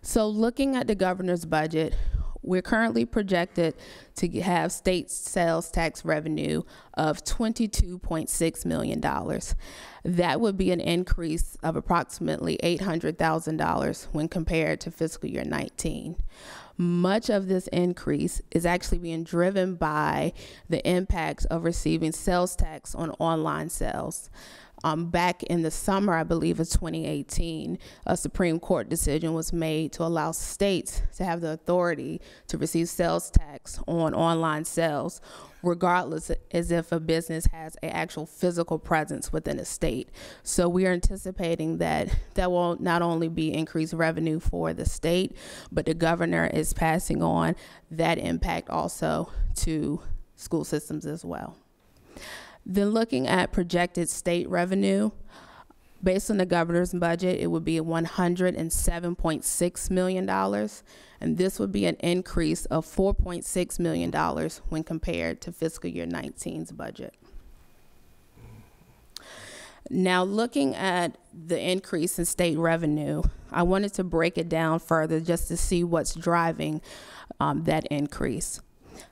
So looking at the governor's budget, we're currently projected to have state sales tax revenue of $22.6 million. That would be an increase of approximately $800,000 when compared to fiscal year 19. Much of this increase is actually being driven by the impact of receiving sales tax on online sales. Back in the summer, I believe, of 2018, a Supreme Court decision was made to allow states to have the authority to receive sales tax on online sales, regardless as if a business has an actual physical presence within a state. So we are anticipating that that will not only be increased revenue for the state, but the governor is passing on that impact also to school systems as well. Then looking at projected state revenue, based on the governor's budget, it would be $107.6 million, and this would be an increase of $4.6 million when compared to fiscal year 19's budget. Now, looking at the increase in state revenue, I wanted to break it down further just to see what's driving that increase.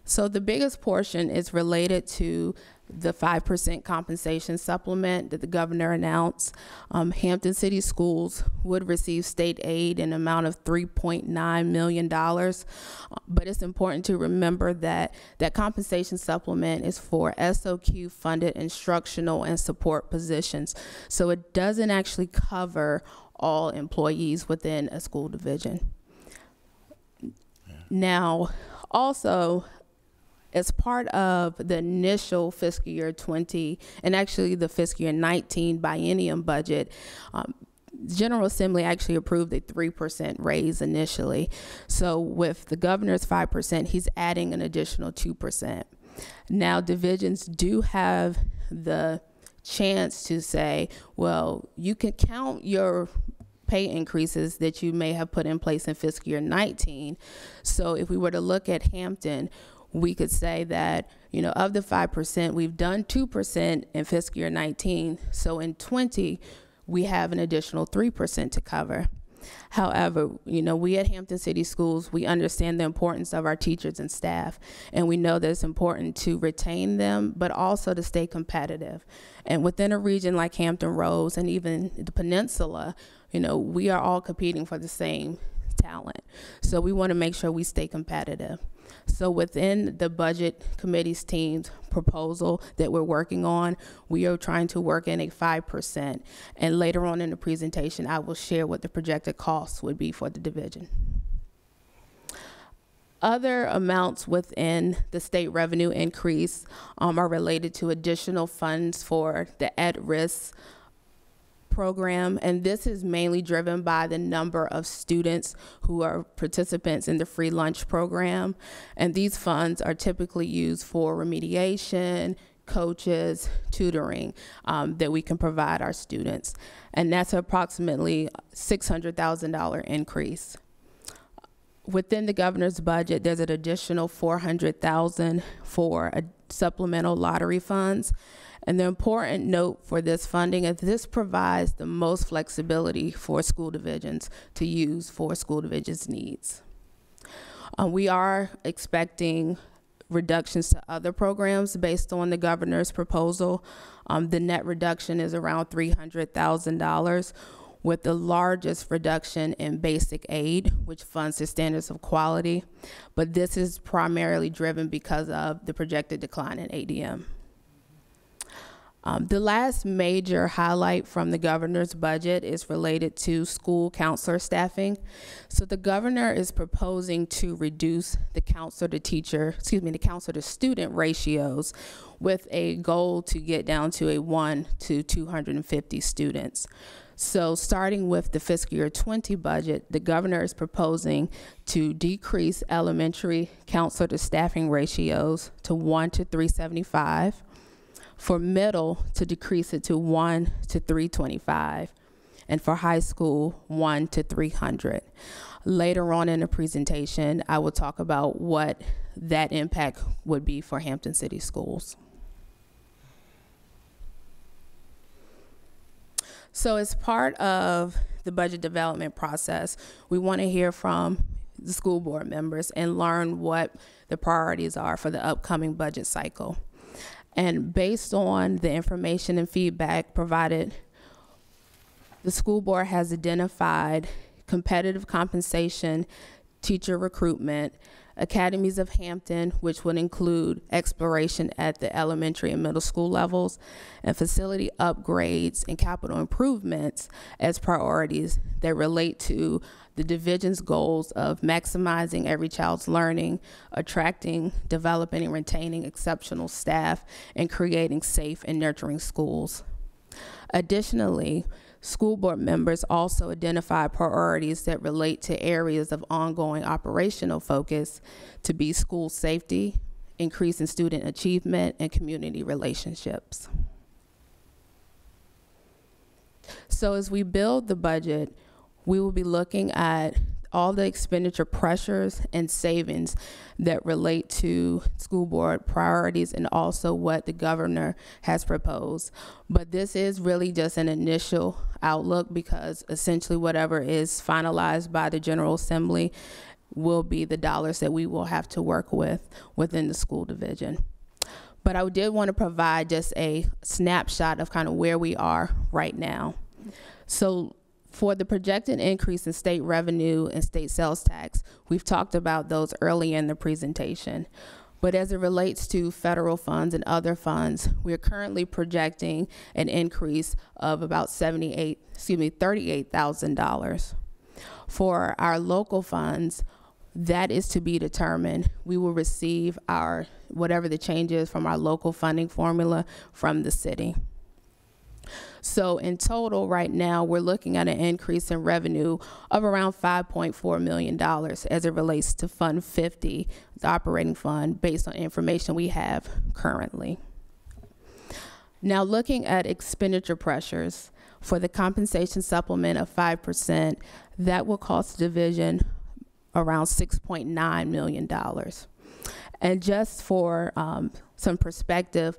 So the biggest portion is related to the 5% compensation supplement that the governor announced. Hampton City Schools would receive state aid in an amount of $3.9 million. But it's important to remember that that compensation supplement is for SOQ funded instructional and support positions. So it doesn't actually cover all employees within a school division. Now, also, as part of the initial fiscal year 20 and actually the fiscal year 19 biennium budget, the General Assembly actually approved a 3% raise initially. So with the governor's 5%, he's adding an additional 2%. Now divisions do have the chance to say, well, you can count your pay increases that you may have put in place in fiscal year 19. So if we were to look at Hampton, we could say that, you know, of the 5%, we've done 2% in fiscal year 19. So in 20, we have an additional 3% to cover. However, you know, we at Hampton City Schools, we understand the importance of our teachers and staff, and we know that it's important to retain them, but also to stay competitive. And within a region like Hampton Roads and even the peninsula, you know, we are all competing for the same talent. So we want to make sure we stay competitive. So within the budget committee's team's proposal that we're working on, we are trying to work in a 5%. And later on in the presentation, I will share what the projected costs would be for the division. Other amounts within the state revenue increase are related to additional funds for the at-risk program, and this is mainly driven by the number of students who are participants in the free lunch program, and these funds are typically used for remediation, coaches, tutoring that we can provide our students, and that's approximately $600,000 increase. Within the governor's budget, there's an additional $400,000 for supplemental lottery funds. And the important note for this funding is this provides the most flexibility for school divisions to use for school divisions' needs. We are expecting reductions to other programs based on the governor's proposal. The net reduction is around $300,000, with the largest reduction in basic aid, which funds the standards of quality. But this is primarily driven because of the projected decline in ADM. The last major highlight from the governor's budget is related to school counselor staffing. So the governor is proposing to reduce the counselor to student ratios with a goal to get down to a 1 to 250 students. So starting with the fiscal year 20 budget, the governor is proposing to decrease elementary counselor to staffing ratios to 1 to 375. For middle, to decrease it to 1 to 325, and for high school, 1 to 300. Later on in the presentation, I will talk about what that impact would be for Hampton City Schools. So as part of the budget development process, we want to hear from the school board members and learn what the priorities are for the upcoming budget cycle. And based on the information and feedback provided, the school board has identified competitive compensation, teacher recruitment, Academies of Hampton, which would include exploration at the elementary and middle school levels, and facility upgrades and capital improvements as priorities that relate to the division's goals of maximizing every child's learning, attracting, developing, and retaining exceptional staff, and creating safe and nurturing schools. Additionally, school board members also identify priorities that relate to areas of ongoing operational focus to be school safety, increasing student achievement, and community relationships. So as we build the budget, we will be looking at all the expenditure pressures and savings that relate to school board priorities and also what the governor has proposed. But this is really just an initial outlook because essentially whatever is finalized by the General Assembly will be the dollars that we will have to work with within the school division. But I did want to provide just a snapshot of kind of where we are right now. So for the projected increase in state revenue and state sales tax, we've talked about those early in the presentation. But as it relates to federal funds and other funds, we are currently projecting an increase of about $38,000. For our local funds, that is to be determined. We will receive our, whatever the change is from our local funding formula from the city. So in total, right now, we're looking at an increase in revenue of around $5.4 million as it relates to Fund 50, the operating fund, based on information we have currently. Now, looking at expenditure pressures for the compensation supplement of 5%, that will cost the division around $6.9 million. And just for some perspective,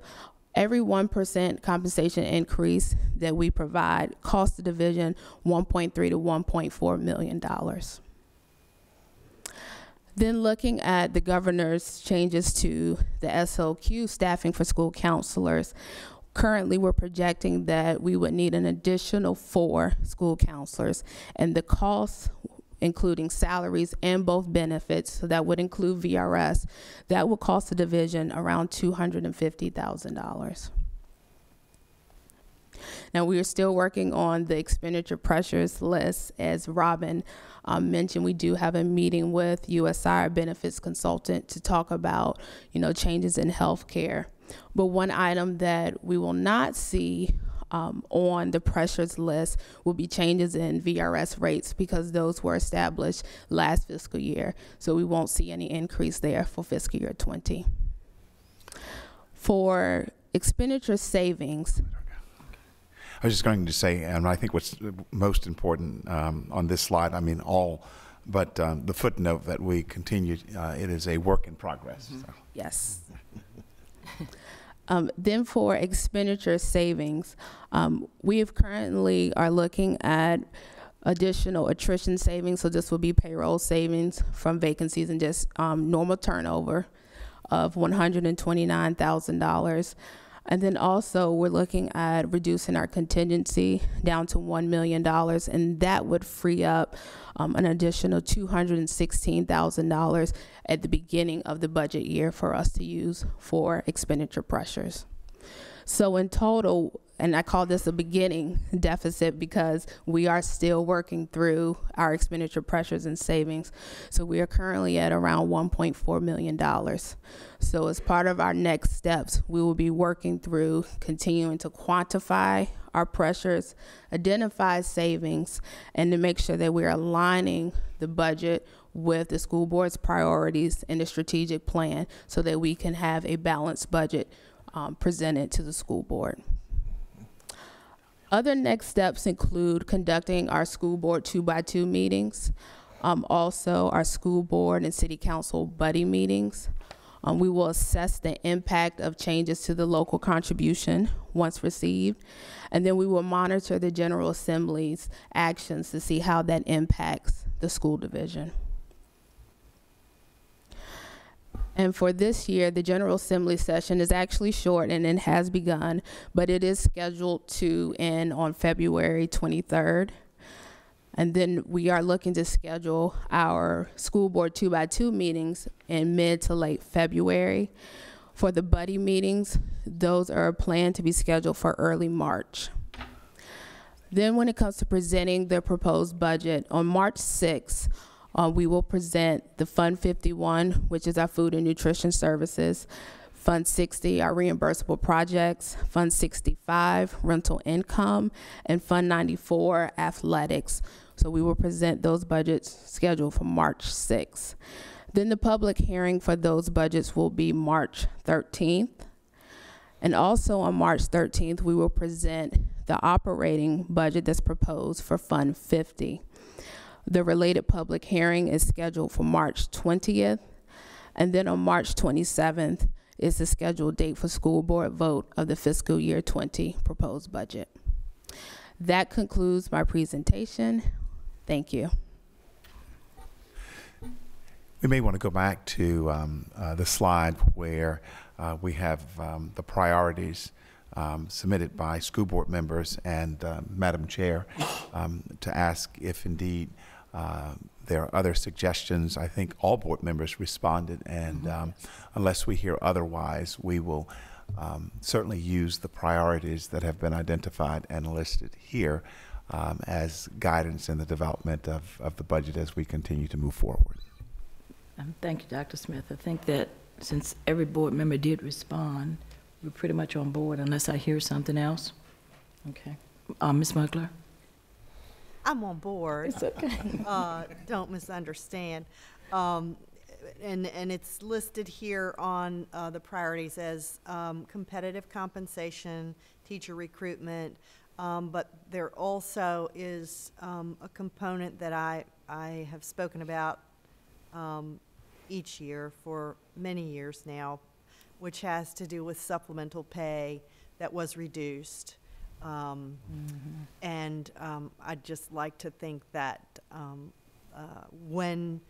every 1% compensation increase that we provide costs the division $1.3 to $1.4 million. Then looking at the governor's changes to the SOQ staffing for school counselors, currently we're projecting that we would need an additional 4 school counselors, and the costs, including salaries and both benefits, so that would include VRS, that will cost the division around $250,000. Now, we are still working on the expenditure pressures list. As Robin mentioned, we do have a meeting with USI, our benefits consultant, to talk about, changes in healthcare. But one item that we will not see on the pressures list will be changes in VRS rates, because those were established last fiscal year. So we won't see any increase there for fiscal year 20. For expenditure savings,
I was just going to say, and I think what's most important on this slide, but the footnote that we continue, it is a work in progress. So.
Yes. Then for expenditure savings, we currently are looking at additional attrition savings. So this will be payroll savings from vacancies and just normal turnover of $129,000. And then also we're looking at reducing our contingency down to $1 million, and that would free up an additional $216,000 at the beginning of the budget year for us to use for expenditure pressures. So in total, and I call this a beginning deficit because we are still working through our expenditure pressures and savings. So we are currently at around $1.4 million. So as part of our next steps, we will be working through continuing to quantify our pressures, identify savings, and to make sure that we're aligning the budget with the school board's priorities and the strategic plan so that we can have a balanced budget presented to the school board. Other next steps include conducting our school board 2x2 meetings, also our school board and city council buddy meetings. We will assess the impact of changes to the local contribution once received, and then we will monitor the General Assembly's actions to see how that impacts the school division. And for this year, the General Assembly session is actually short and it has begun, but it is scheduled to end on February 23rd. And then we are looking to schedule our school board 2x2 meetings in mid to late February. For the buddy meetings, those are planned to be scheduled for early March. Then when it comes to presenting the proposed budget, on March 6th, we will present the Fund 51, which is our food and nutrition services, Fund 60, our reimbursable projects, Fund 65, rental income, and Fund 94, athletics. So we will present those budgets scheduled for March 6th. Then the public hearing for those budgets will be March 13th. And also on March 13th, we will present the operating budget that's proposed for Fund 50. The related public hearing is scheduled for March 20th. And then on March 27th is the scheduled date for school board vote of the fiscal year 20 proposed budget. That concludes my presentation. Thank you.
We may want to go back to the slide where we have the priorities submitted by school board members and Madam Chair to ask if indeed there are other suggestions. I think all board members responded, and unless we hear otherwise, we will certainly use the priorities that have been identified and listed here as guidance in the development of the budget as we continue to move forward.
Thank you, Dr. Smith. I think that since every board member did respond, we're pretty much on board unless I hear something else. Okay. Ms. Mugler?
I'm on board.
It's okay.
Don't misunderstand. and it's listed here on the priorities as competitive compensation, teacher recruitment, but there also is a component that I have spoken about each year for many years now, which has to do with supplemental pay that was reduced. And I'd just like to think that when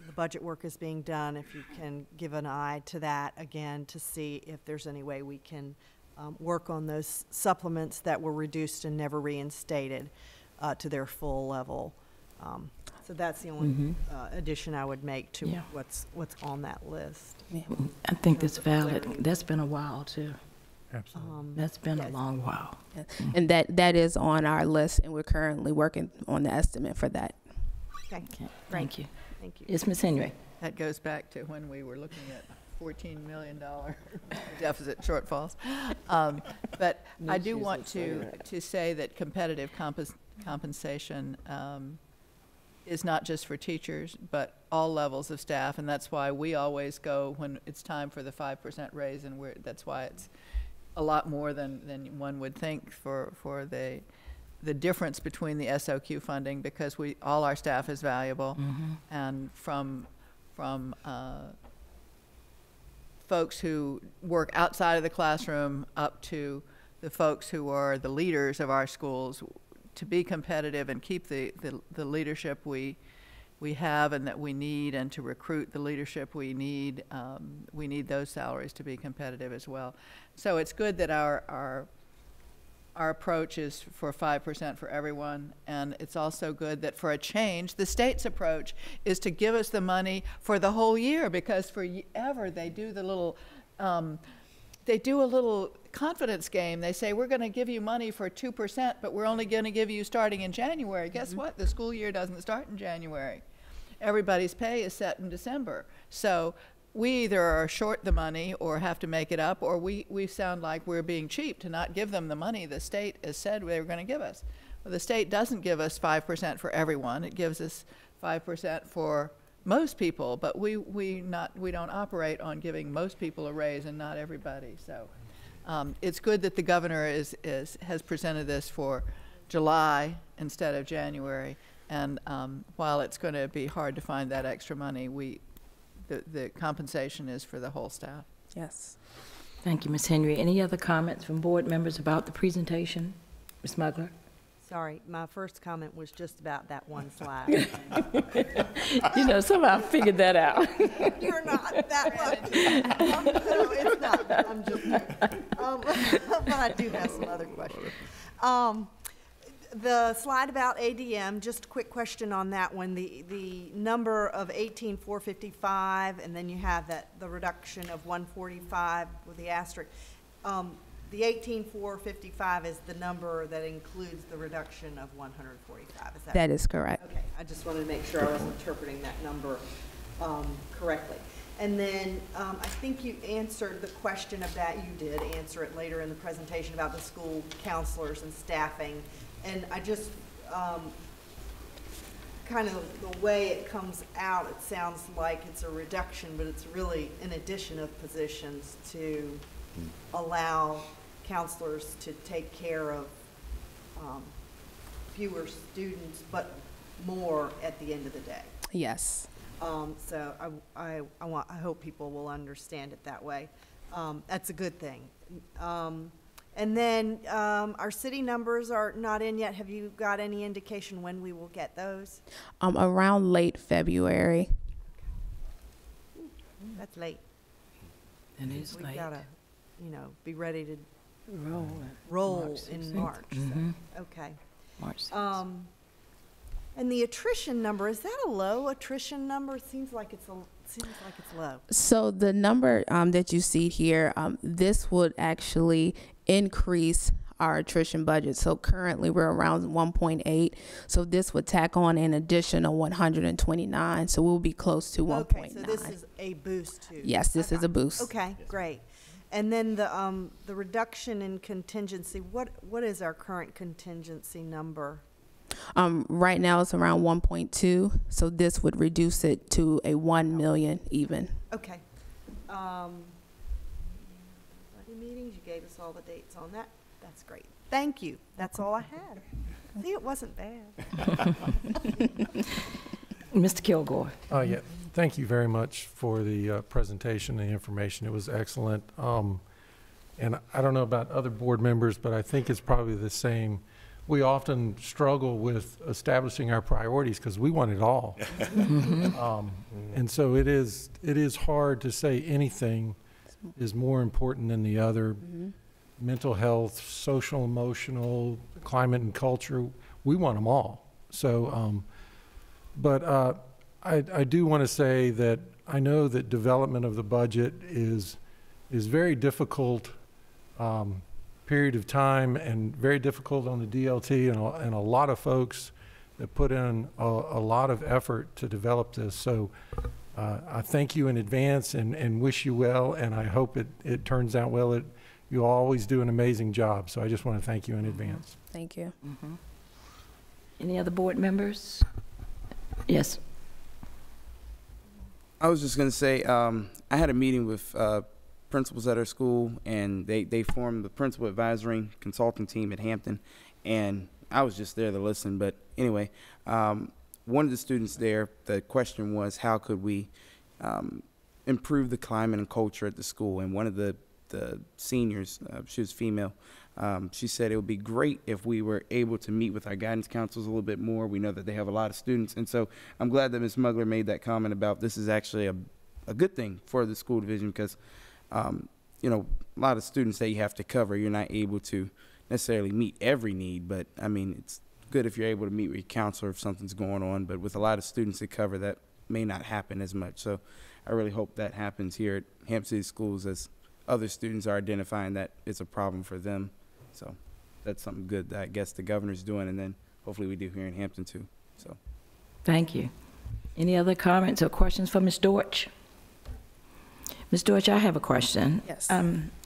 the budget work is being done, if you can give an eye to that again to see if there's any way we can work on those supplements that were reduced and never reinstated to their full level. So that's the only addition I would make to what's on that list.
Yeah.
I think that's valid. That's been a while, too.
Absolutely.
That's been a long while.
And that is on our list, and we're currently working on the estimate for that.
Okay.
Thank you.
Thank you.
Yes, Ms. Henry.
That goes back to when we were looking at $14 million deficit shortfalls. But I do want to say that competitive compensation is not just for teachers, but all levels of staff, and that's why we always go when it's time for the 5% raise, and that's why it's a lot more than one would think for the difference between the SOQ funding, because all our staff is valuable, and from folks who work outside of the classroom up to the folks who are the leaders of our schools, to be competitive and keep the leadership we have and that we need, and to recruit the leadership we need those salaries to be competitive as well. So it's good that our approach is for 5% for everyone, and it's also good that for a change, the state's approach is to give us the money for the whole year, because forever they do the little, they do a little confidence game. They say, we're going to give you money for 2%, but we're only going to give you starting in January. Guess what? The school year doesn't start in January. Everybody's pay is set in December. So we either are short the money or have to make it up, or we sound like we're being cheap to not give them the money the state has said they were going to give us. Well, the state doesn't give us 5% for everyone. It gives us 5% for most people, but we don't operate on giving most people a raise and not everybody. So it's good that the governor has presented this for July instead of January. And while it's going to be hard to find that extra money, the compensation is for the whole staff.
Yes.
Thank you, Ms. Henry. Any other comments from board members about the presentation? Ms. Mugler?
Sorry, my first comment was just about that one slide.
You know, somehow I figured that out.
You're not that lucky. No, it's not. I'm just joking. But I do have some other questions. The slide about ADM, just a quick question on that one. The number of 18,455, and then you have the reduction of 145 with the asterisk. The 18,455 is the number that includes the reduction of 145. Is that?
That is correct.
Okay, I just wanted to make sure I was interpreting that number correctly. And then I think you answered the question about, you did answer it later in the presentation about the school counselors and staffing. And I just, kind of the way it comes out, it sounds like it's a reduction, but it's really an addition of positions to allow counselors to take care of fewer students, but more at the end of the day.
Yes.
So I hope people will understand it that way. That's a good thing. And then our city numbers are not in yet. Have you got any indication when we will get those?
Around late February.
That's late.
It is
We've
late.
got to, be ready to
Roll
in March. So, okay.
March 6th.
And the attrition number, is that a low attrition number? It seems like it's low.
So the number that you see here, this would actually increase our attrition budget. So currently we're around 1.8. So this would tack on an additional 129. So we'll be close to 1.9.
Okay, so this is a boost too.
Yes, this is a boost.
Okay, great. And then the reduction in contingency, what is our current contingency number?
Right now it's around 1.2, so this would reduce it to a 1 million even.
Okay. Buddy meetings, you gave us all the dates on that. That's great. Thank you. That's all I had. See, it wasn't bad.
Mr. Kilgore.
Yeah, thank you very much for the presentation and the information. It was excellent. And I don't know about other board members, but I think it's probably the same. We often struggle with establishing our priorities because we want it all. And so it is hard to say anything is more important than the other. Mental health, social, emotional, climate and culture, we want them all. So, but I do want to say that I know that development of the budget is very difficult period of time and very difficult on the DLT and a lot of folks that put in a lot of effort to develop this. So I thank you in advance and wish you well, and I hope it turns out well. You always do an amazing job, so I just want to thank you in advance.
Thank you.
Any other board members? Yes.
I was just going to say, I had a meeting with principals at our school, and they formed the principal advisory consulting team at Hampton, and I was just there to listen. But anyway, one of the students there, the question was, how could we improve the climate and culture at the school? And one of the seniors, she was female, she said it would be great if we were able to meet with our guidance counselors a little bit more. We know that they have a lot of students, and so I'm glad that Ms. Mugler made that comment about this is actually a good thing for the school division, because you know, a lot of students that you have to cover, you're not able to necessarily meet every need, but I mean, it's good if you're able to meet with your counselor if something's going on, but with a lot of students to cover, that may not happen as much. So I really hope that happens here at Hampton City Schools, as other students are identifying that it's a problem for them. So that's something good that I guess the governor's doing, and then hopefully we do here in Hampton too. So
Thank you. Any other comments or questions for Ms. Dortch? Ms. Dortch, I have a question.
Yes.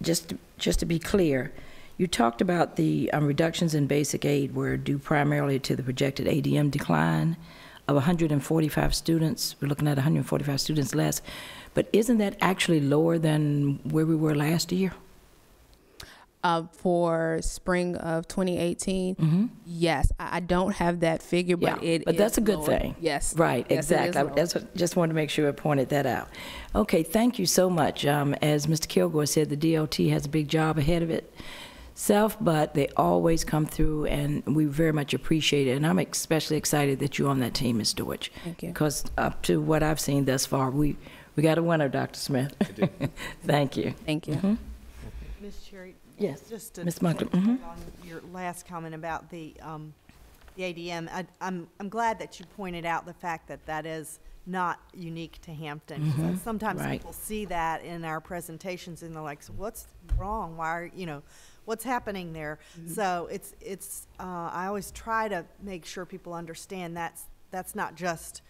Just to be clear, you talked about the reductions in basic aid were due primarily to the projected ADM decline of 145 students. We're looking at 145 students less. But isn't that actually lower than where we were last year?
For spring of 2018, yes. I don't have that figure, but
but that's a good thing.
Yes.
Right,
yes,
exactly. Just wanted to make sure I pointed that out. Okay, thank you so much. As Mr. Kilgore said, the DLT has a big job ahead of itself, but they always come through, and we very much appreciate it. And I'm especially excited that you're on that team, Ms. Dortch.
Thank you.
Because up to what I've seen thus far, we got a winner, Dr. Smith. Thank you.
Thank you.
Ms. Cherry,
Yes,
just to
Ms. Mugler.
on your last comment about the ADM, I'm glad that you pointed out the fact that that is not unique to Hampton. Sometimes
Right.
people see that in our presentations and they're like, so what's wrong? Why are, what's happening there? So it's I always try to make sure people understand that's not just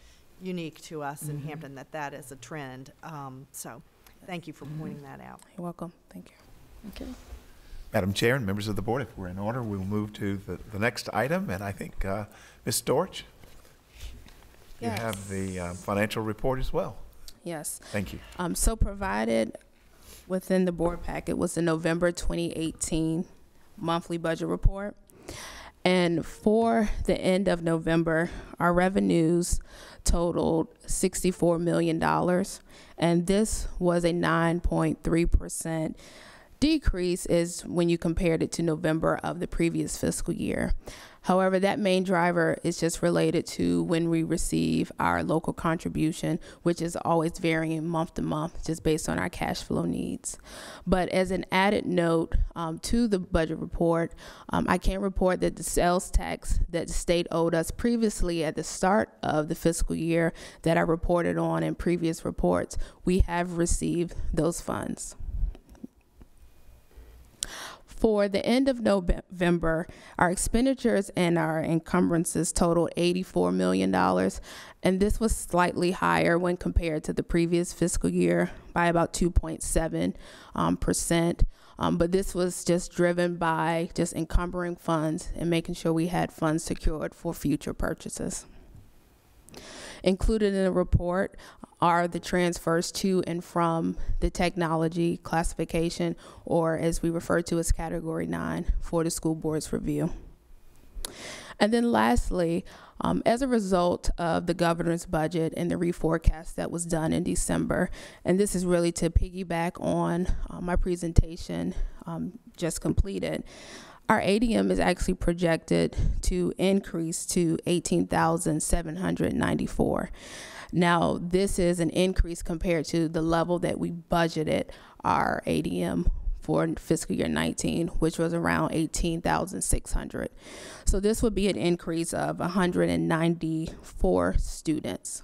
unique to us in Hampton, that is a trend. So thank you for pointing that out.
You're welcome. Thank you.
Okay.
Madam Chair and members of the board, if we're in order, we'll move to the next item, and I think Ms. Dortch, you
Yes.
have the financial report as well.
Yes.
Thank you.
So provided within the board packet was the November 2018 monthly budget report. And for the end of November, our revenues totaled $64 million. And this was a 9.3% decrease is when you compared it to November of the previous fiscal year. However, that main driver is just related to when we receive our local contribution, which is always varying month to month, just based on our cash flow needs. But as an added note to the budget report, I can report that the sales tax that the state owed us previously at the start of the fiscal year that I reported on in previous reports, we have received those funds. For the end of November, our expenditures and our encumbrances totaled $84 million, and this was slightly higher when compared to the previous fiscal year by about 2.7%. But this was just driven by just encumbering funds and making sure we had funds secured for future purchases. Included in the report are the transfers to and from the technology classification, or as we refer to as Category 9, for the school board's review. And then lastly, as a result of the governor's budget and the reforecast that was done in December, and this is really to piggyback on my presentation just completed, our ADM is actually projected to increase to 18,794. Now, this is an increase compared to the level that we budgeted our ADM for fiscal year 19, which was around 18,600. So this would be an increase of 194 students.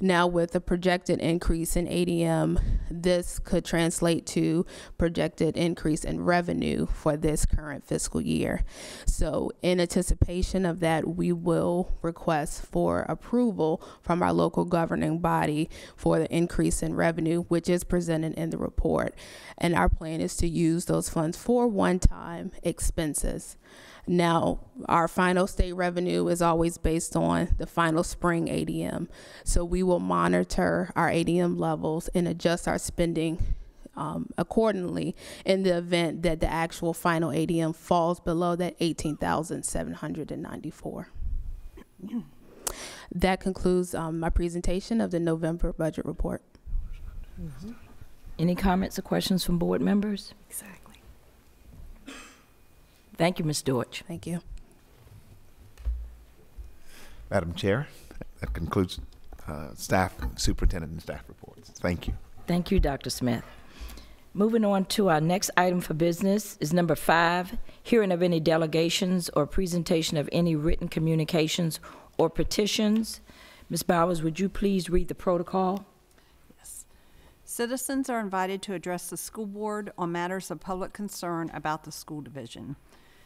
Now, with a projected increase in ADM, this could translate to projected increase in revenue for this current fiscal year. So in anticipation of that, we will request for approval from our local governing body for the increase in revenue, which is presented in the report. And our plan is to use those funds for one-time expenses. Now, our final state revenue is always based on the final spring ADM. So we will monitor our ADM levels and adjust our spending accordingly in the event that the actual final ADM falls below that 18,794. That concludes my presentation of the November budget report.
Any comments or questions from board members?
Exactly.
Thank you, Ms. Deutsch.
Thank you.
Madam Chair, that concludes staff, superintendent, and staff reports. Thank you.
Thank you, Dr. Smith. Moving on to our next item for business is number 5, hearing of any delegations or presentation of any written communications or petitions. Ms. Bowers, would you please read the protocol?
Yes. Citizens are invited to address the school board on matters of public concern about the school division.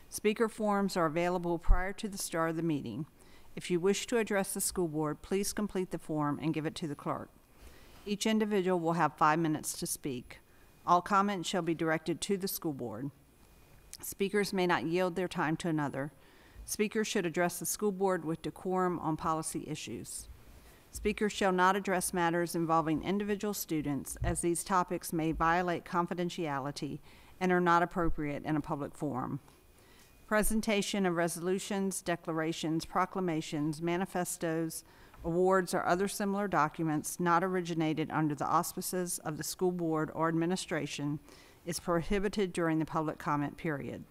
Speaker forms are available prior to the start of the meeting. If you wish to address the school board, please complete the form and give it to the clerk. Each individual will have 5 minutes to speak. All comments shall be directed to the school board. Speakers may not yield their time to another. Speakers should address the school board with decorum on policy issues. Speakers shall not address matters involving individual students, as these topics may violate confidentiality and are not appropriate in a public forum. Presentation of resolutions, declarations, proclamations, manifestos, awards, or other similar documents not originated under the auspices of the school board or administration is prohibited during the public comment period.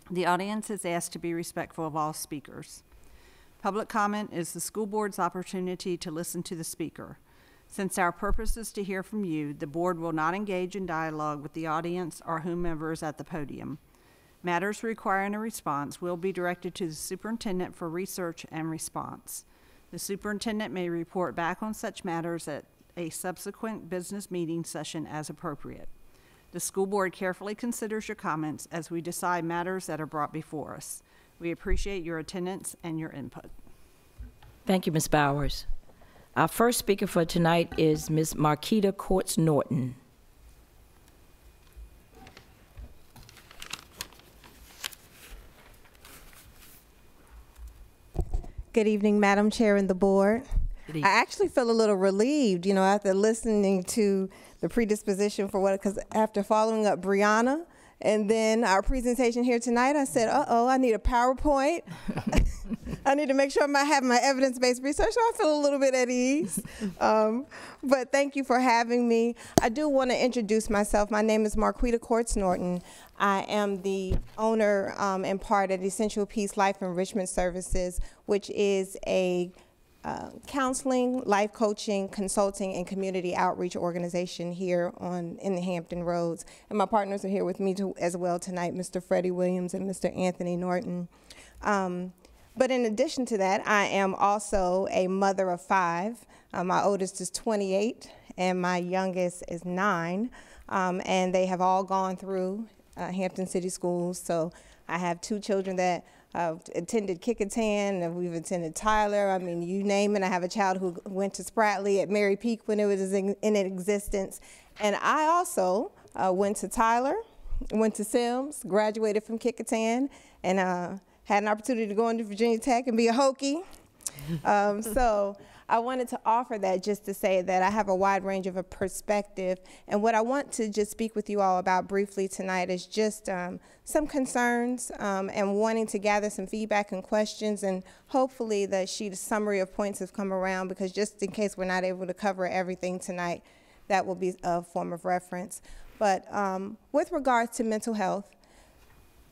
The audience is asked to be respectful of all speakers. Public comment is the school board's opportunity to listen to the speaker. Since our purpose is to hear from you, the board will not engage in dialogue with the audience or whomever is at the podium. Matters requiring a response will be directed to the superintendent for research and response. The superintendent may report back on such matters at a subsequent business meeting session as appropriate. The school board carefully considers your comments as we decide matters that are brought before us. We appreciate your attendance and your input.
Thank you, Ms. Bowers. Our first speaker for tonight is Ms. Marquita Courts-Norton.
Good evening, Madam Chair and the board. I actually feel a little relieved, you know, after listening to the predisposition for what, because after following up Brianna and then our presentation here tonight, I said, uh-oh, I need a PowerPoint. I need to make sure I have my evidence-based research, so I feel a little bit at ease. But thank you for having me. I do want to introduce myself. My name is Marquita Courts-Norton. I am the owner and part of Essential Peace Life Enrichment Services, which is a counseling, life coaching, consulting, and community outreach organization here in the Hampton Roads. And my partners are here with me as well tonight, Mr. Freddie Williams and Mr. Anthony Norton. But in addition to that, I am also a mother of 5. My oldest is 28, and my youngest is 9. And they have all gone through Hampton City Schools. So I have 2 children that attended Kickintan, and we've attended Tyler. I mean, you name it. I have a child who went to Spratley at Mary Peak when it was in existence. And I also went to Tyler, went to Sims, graduated from Kickintan, and had an opportunity to go into Virginia Tech and be a Hokie. So I wanted to offer that just to say that I have a wide range of a perspective. And what I want to just speak with you all about briefly tonight is just some concerns and wanting to gather some feedback and questions. And hopefully the sheet summary of points have come around, because just in case we're not able to cover everything tonight, that will be a form of reference. But with regards to mental health,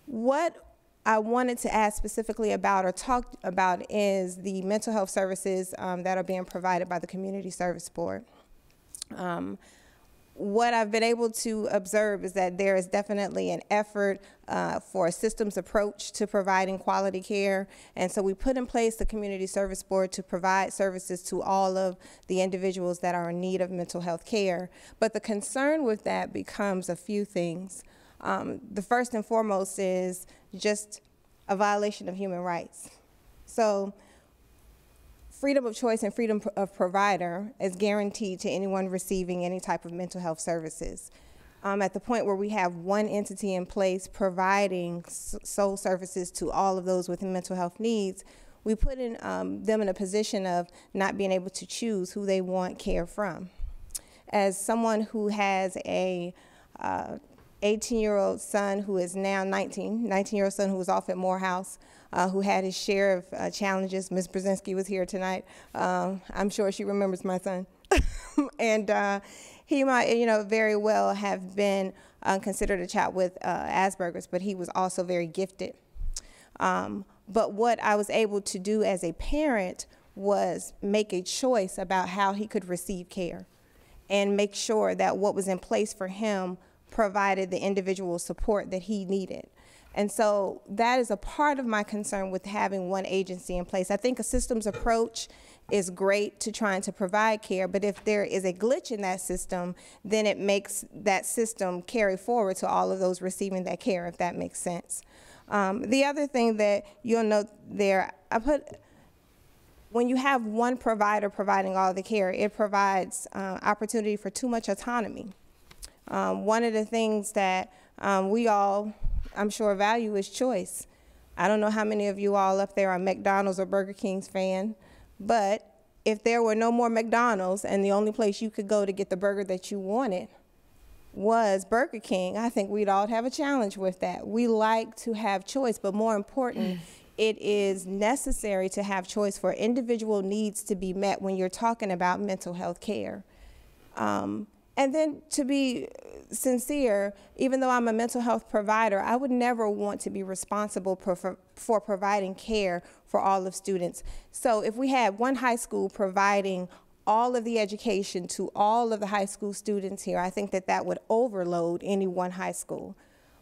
what I wanted to ask specifically about or talk about is the mental health services that are being provided by the Community Service Board. What I've been able to observe is that there is definitely an effort for a systems approach to providing quality care. And so we put in place the Community Service Board to provide services to all of the individuals that are in need of mental health care. But the concern with that becomes a few things. The first and foremost is just a violation of human rights. So freedom of choice and freedom of provider is guaranteed to anyone receiving any type of mental health services. At the point where we have one entity in place providing sole services to all of those with mental health needs, we put them in a position of not being able to choose who they want care from. As someone who has a 18-year-old son who is now 19-year-old son who was off at Morehouse, who had his share of challenges. Ms. Brzezinski was here tonight. I'm sure she remembers my son. And he might, very well have been considered a child with Asperger's, but he was also very gifted. But what I was able to do as a parent was make a choice about how he could receive care and make sure that what was in place for him provided the individual support that he needed. And so that is a part of my concern with having one agency in place. I think a systems approach is great to trying to provide care, but if there is a glitch in that system, then it makes that system carry forward to all of those receiving that care, if that makes sense. The other thing that you'll note there, when you have one provider providing all the care, it provides opportunity for too much autonomy. One of the things that we all, I'm sure, value is choice. I don't know how many of you all up there are McDonald's or Burger King's fan, but if there were no more McDonald's and the only place you could go to get the burger that you wanted was Burger King, I think we'd all have a challenge with that. We like to have choice, but more important, it is necessary to have choice for individual needs to be met when you're talking about mental health care. And then, to be sincere, even though I'm a mental health provider, I would never want to be responsible for providing care for all of students. So if we had one high school providing all of the education to all of the high school students here, I think that that would overload any one high school.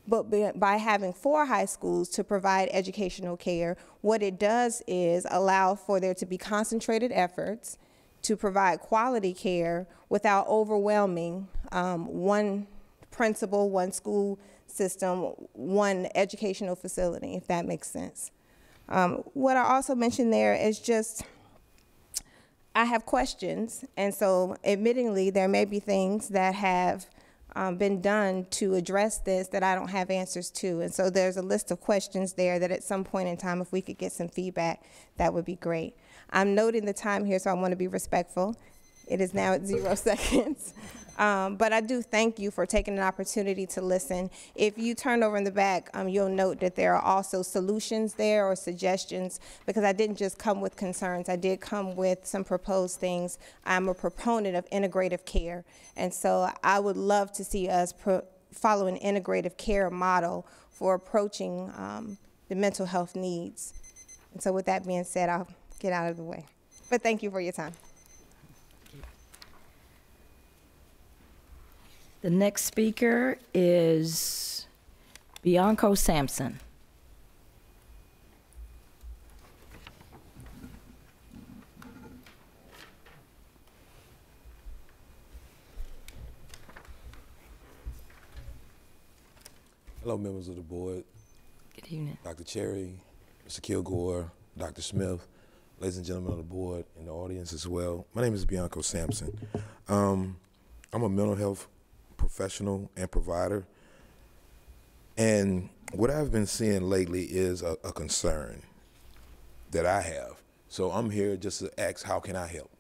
But by having 4 high schools to provide educational care, what it does is allow for there to be concentrated efforts to provide quality care without overwhelming one principal, one school system, one educational facility, if that makes sense. What I also mentioned there is just, I have questions, and so admittingly there may be things that have been done to address this that I don't have answers to, and so there's a list of questions there that at some point in time, if we could get some feedback, that would be great. I'm noting the time here, so I want to be respectful. It is now at 0 seconds. But I do thank you for taking an opportunity to listen. If you turn over in the back, you'll note that there are also solutions there or suggestions, because I didn't just come with concerns. I did come with some proposed things. I'm a proponent of integrative care, and so I would love to see us follow an integrative care model for approaching the mental health needs. And so with that being said, I'll get out of the way. But thank you for your time.
The next speaker is Bianco Sampson.
Hello, members of the board.
Good evening.
Dr. Cherry, Mr. Kilgore, Dr. Smith, ladies and gentlemen of the board and the audience as well. My name is Bianco Sampson. I'm a mental health professional and provider. And what I've been seeing lately is a concern that I have. So I'm here just to ask, how can I help?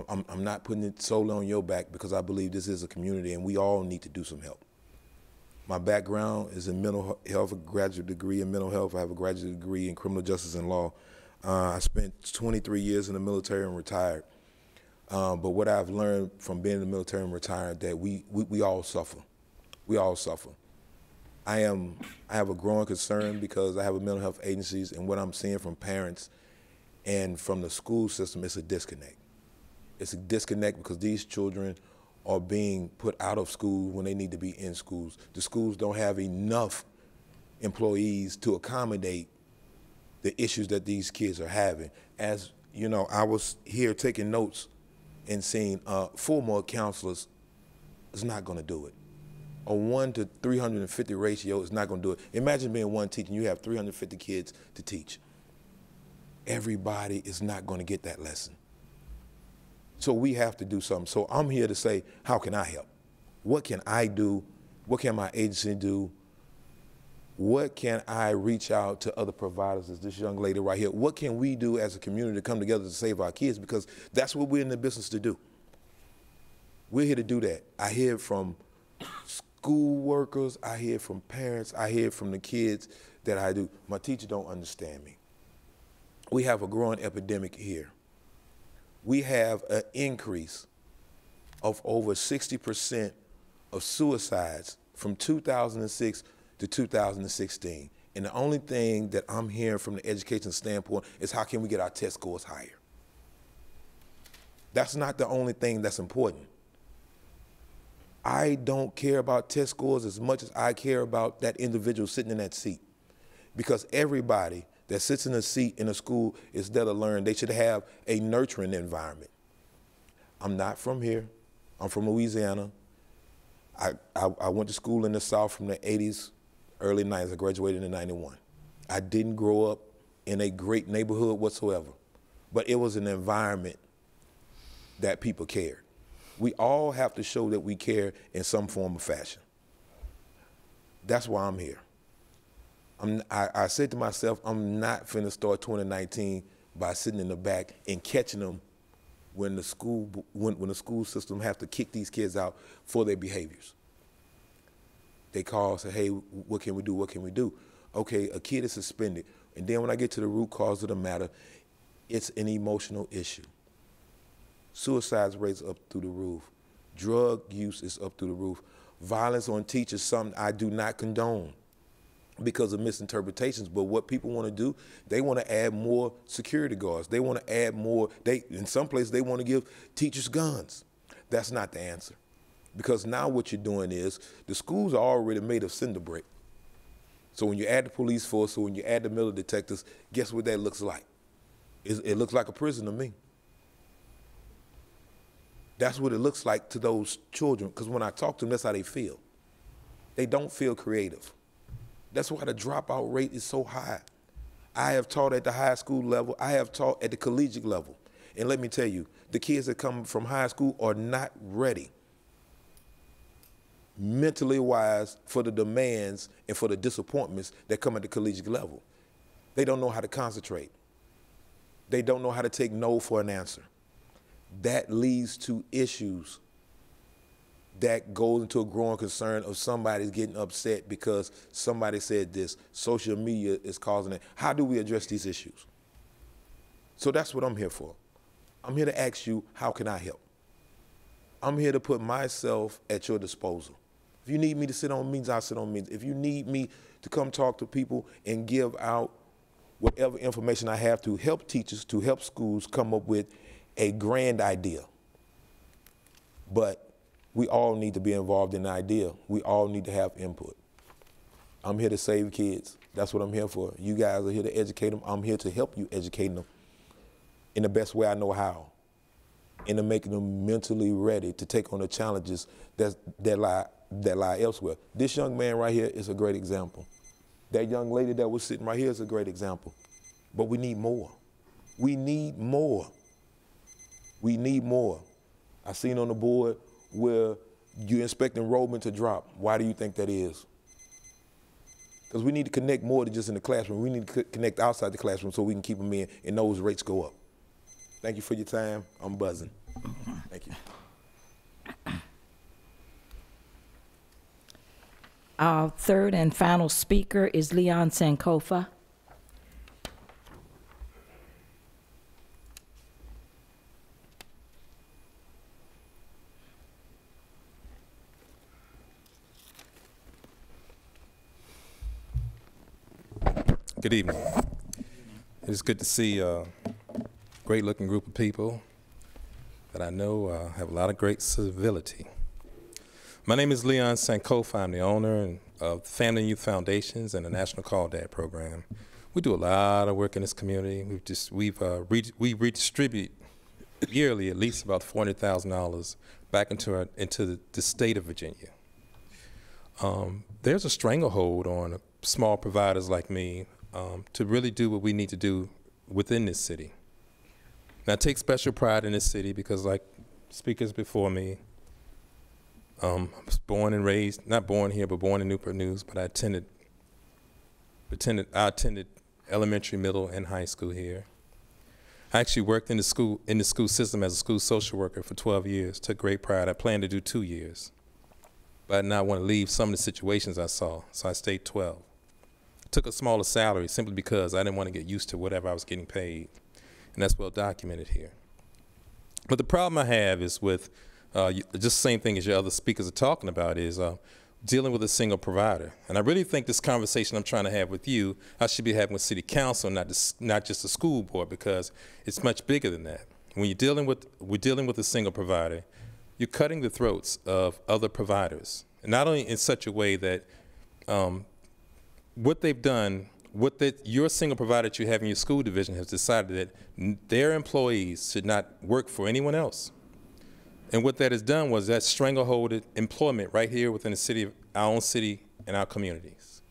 I'm not putting it solely on your back because I believe this is a community and we all need to do some help. My background is in mental health, a graduate degree in mental health. I have a graduate degree in criminal justice and law. I spent 23 years in the military and retired. But what I've learned from being in the military and retired, that we all suffer. We all suffer. I have a growing concern because I have a mental health agencies, and what I'm seeing from parents and from the school system is a disconnect. It's a disconnect because these children are being put out of school when they need to be in schools. The schools don't have enough employees to accommodate the issues that these kids are having. As you know, I was here taking notes and seeing 4 more counselors is not going to do it. A 1 to 350 ratio is not going to do it. Imagine being one teacher and you have 350 kids to teach. Everybody is not going to get that lesson. So we have to do something. So I'm here to say, how can I help? What can I do? What can my agency do? What can I reach out to other providers, as this young lady right here? What can we do as a community to come together to save our kids? Because that's what we're in the business to do. We're here to do that. I hear from school workers, I hear from parents, I hear from the kids that I do. My teacher don't understand me. We have a growing epidemic here. We have an increase of over 60% of suicides from 2006 to 2016. And the only thing that I'm hearing from the education standpoint is how can we get our test scores higher? That's not the only thing that's important. I don't care about test scores as much as I care about that individual sitting in that seat. Because everybody that sits in a seat in a school is there to learn. They should have a nurturing environment. I'm not from here. I'm from Louisiana. I went to school in the South from the 80s, early 90s. I graduated in 91. I didn't grow up in a great neighborhood whatsoever, but it was an environment that people cared. We all have to show that we care in some form or fashion. That's why I'm here. I said to myself, I'm not finna start 2019 by sitting in the back and catching them when the school system have to kick these kids out for their behaviors. They call and say, hey, what can we do, what can we do? Okay, a kid is suspended. And then when I get to the root cause of the matter, it's an emotional issue. Suicide rates up through the roof. Drug use is up through the roof. Violence on teachers, something I do not condone because of misinterpretations. But what people want to do, they want to add more security guards. They want to add more, in some places they want to give teachers guns. That's not the answer. Because now what you're doing is, the schools are already made of cinder brick. So when you add the police force, or when you add the metal detectors, guess what that looks like? It looks like a prison to me. That's what it looks like to those children, because when I talk to them, that's how they feel. They don't feel creative. That's why the dropout rate is so high. I have taught at the high school level. I have taught at the collegiate level. And let me tell you, the kids that come from high school are not ready, mentally wise, for the demands and for the disappointments that come at the collegiate level. They don't know how to concentrate. They don't know how to take no for an answer. That leads to issues that goes into a growing concern of somebody's getting upset because somebody said this. Social media is causing it. How do we address these issues? So that's what I'm here for. I'm here to ask you, how can I help? I'm here to put myself at your disposal. If you need me to sit on meetings, I'll sit on meetings. If you need me to come talk to people and give out whatever information I have to help teachers, to help schools come up with a grand idea. But we all need to be involved in the idea. We all need to have input. I'm here to save kids. That's what I'm here for. You guys are here to educate them. I'm here to help you educate them in the best way I know how, and to make them mentally ready to take on the challenges that that lie elsewhere. This young man right here is a great example. That young lady that was sitting right here is a great example. But we need more. We need more. We need more. I seen on the board where you expect enrollment to drop. Why do you think that is? Because we need to connect more than just in the classroom. We need to connect outside the classroom so we can keep them in and those rates go up. Thank you for your time. I'm buzzing. Thank you.
Our third and final speaker is Leon Sankofa.
Good evening. It's good to see a great-looking group of people that I know have a lot of great civility. My name is Leon Sankofa. I'm the owner of Family and Youth Foundations and the National Call Dad program. We do a lot of work in this community. We redistribute yearly at least about $400,000 back into the state of Virginia. There's a stranglehold on small providers like me to really do what we need to do within this city. Now, I take special pride in this city because, like speakers before me, I was born and raised, not born here, but born in Newport News, but I attended elementary, middle, and high school here. I actually worked in the school system as a school social worker for 12 years, took great pride. I planned to do 2 years, but I did not want to leave some of the situations I saw, so I stayed 12. Took a smaller salary simply because I didn't want to get used to whatever I was getting paid, and that's well documented here. But the problem I have is with just the same thing as your other speakers are talking about is dealing with a single provider. And I really think this conversation I'm trying to have with you, I should be having with City Council, not just the school board, because it's much bigger than that. When we're dealing with a single provider, you're cutting the throats of other providers, and not only in such a way that what they've done, your single provider that you have in your school division has decided that their employees should not work for anyone else. And what that has done was that strangleholded employment right here within the city, our own city and our communities.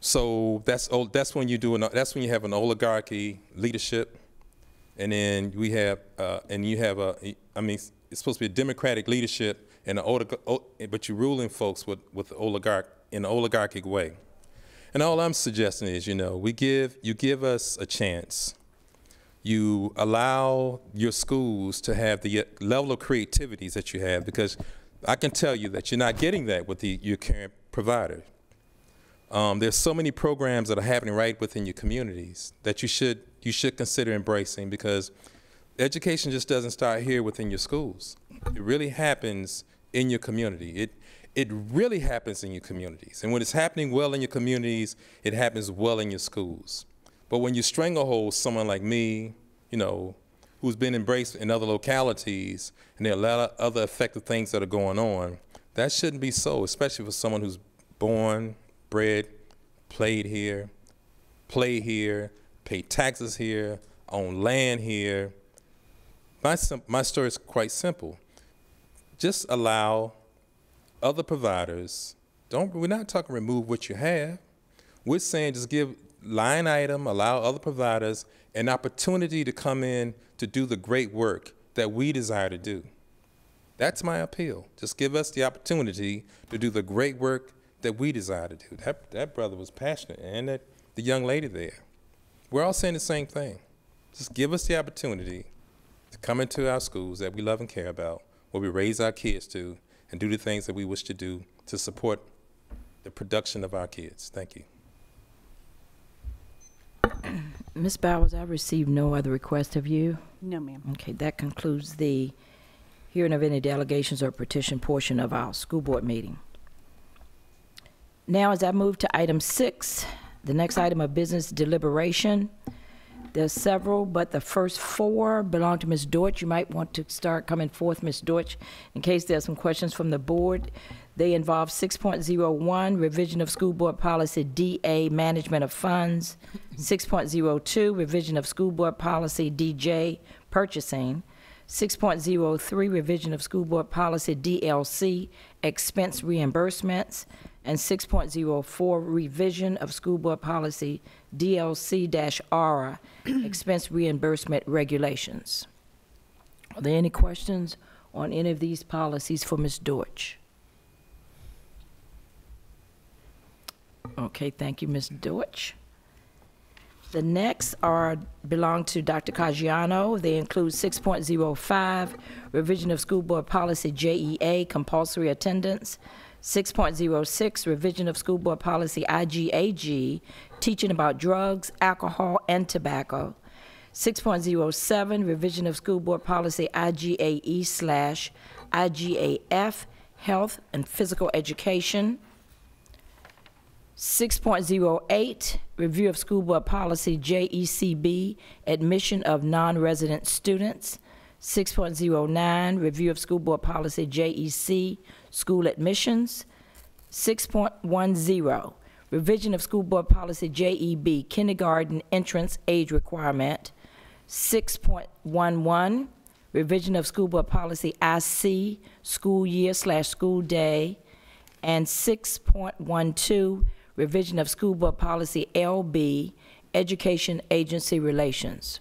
So that's when you have an oligarchy leadership, and then you have it's supposed to be a democratic leadership and but you're ruling folks with in an oligarchic way. And all I'm suggesting is, you give us a chance. You allow your schools to have the level of creativities that you have, because I can tell you that you're not getting that with your current provider. There's so many programs that are happening right within your communities that you should consider embracing, because education just doesn't start here within your schools. It really happens in your community. It really happens in your communities. And when it's happening well in your communities, it happens well in your schools. But when you stranglehold someone like me, who's been embraced in other localities, and there are a lot of other effective things that are going on, that shouldn't be so, especially for someone who's born, bred, played here, paid taxes here, own land here. My story is quite simple. Just allow other providers, we're not talking remove what you have. We're saying just give line item, allow other providers an opportunity to come in to do the great work that we desire to do. That's my appeal. Just give us the opportunity to do the great work that we desire to do. That brother was passionate, and the young lady there. We're all saying the same thing. Just give us the opportunity to come into our schools that we love and care about, where we raise our kids to, and do the things that we wish to do to support the production of our kids. Thank you.
Ms. Bowers, I received no other requests of you.
No, ma'am.
Okay, that concludes the hearing of any delegations or petition portion of our school board meeting. Now, as I move to item 6, the next item of business, deliberation. There's several, but the first 4 belong to Ms. Deutsch. You might want to start coming forth, Ms. Deutsch, in case there's some questions from the board. They involve 6.01, revision of school board policy DA, management of funds. 6.02, revision of school board policy DJ, purchasing. 6.03, revision of school board policy DLC, expense reimbursements, and 6.04, revision of school board policy DLC-R, expense reimbursement regulations. Are there any questions on any of these policies for Ms. Deutsch? Okay, thank you, Ms. Deutsch. The next belong to Dr. Caggiano. They include 6.05, revision of school board policy JEA, compulsory attendance, 6.06, revision of school board policy IGAG, teaching about drugs, alcohol, and tobacco, 6.07, revision of school board policy IGAE/IGAF, health and physical education, 6.08, review of school board policy JECB, admission of non-resident students. 6.09, review of school board policy JEC, school admissions. 6.10, revision of school board policy JEB, kindergarten entrance age requirement. 6.11, revision of school board policy IC, school year/school day. And 6.12, revision of school board policy LB, education agency relations.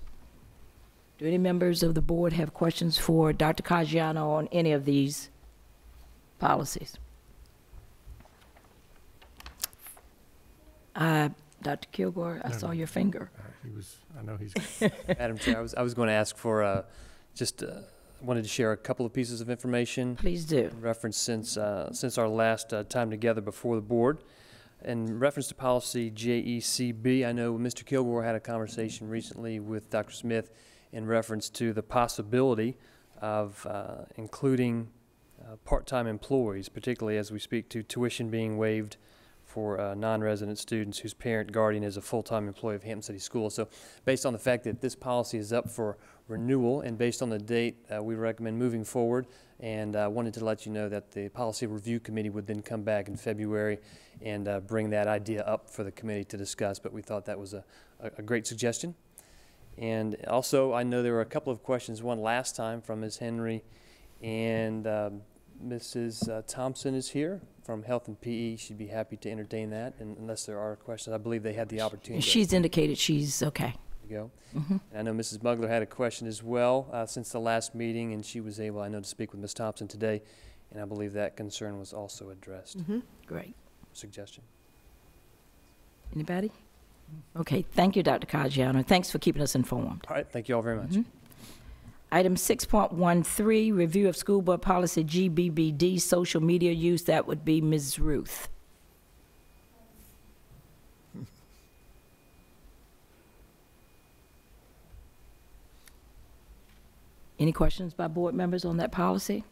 Do any members of the board have questions for Dr. Caggiano on any of these policies? Dr. Kilgore, I saw your finger.
I know he's.
Madam Chair, I was going to ask for wanted to share a couple of pieces of information.
Please do.
In reference since our last time together before the board. In reference to policy JECB, I know Mr. Kilgore had a conversation recently with Dr. Smith in reference to the possibility of including part-time employees, particularly as we speak to tuition being waived for non-resident students whose parent guardian is a full-time employee of Hampton City Schools. So based on the fact that this policy is up for renewal and based on the date, we recommend moving forward, and wanted to let you know that the Policy Review Committee would then come back in February and bring that idea up for the committee to discuss, but we thought that was a great suggestion. And also, I know there were a couple of questions, one last time from Ms. Henry, and Mrs. Thompson is here from Health and PE. She'd be happy to entertain that, and unless there are questions, I believe they had the opportunity.
She's indicated she's okay.
There you go. And I know Mrs. Mugler had a question as well since the last meeting, and she was able, I know, to speak with Ms. Thompson today, and I believe that concern was also addressed.
Great.
Suggestion.
Anybody? Okay, thank you, Dr. Caggiano. Thanks for keeping us informed.
All right, thank you all very much.
Item 6.13, review of school board policy GBBD, social media use. That would be Ms. Ruth. Any questions by board members on that policy?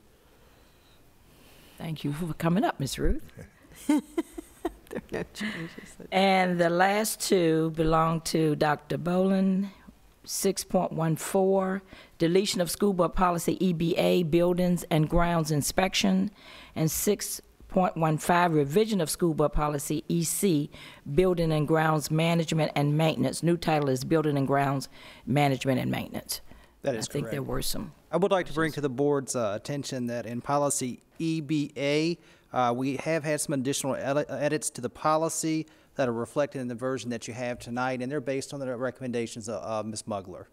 Thank you for coming up, Ms. Ruth.
There are no changes.
And the last two belong to Dr. Boland. 6.14, deletion of school board policy EBA, buildings and grounds inspection. And 6.15, revision of school board policy EC, building and grounds management and maintenance. New title is building and grounds management and maintenance.
That is
I think
correct.
there were some.
I would like to bring to the board's attention that in policy EBA, we have had some additional edits to the policy that are reflected in the version that you have tonight, and they're based on the recommendations of Ms. Mugler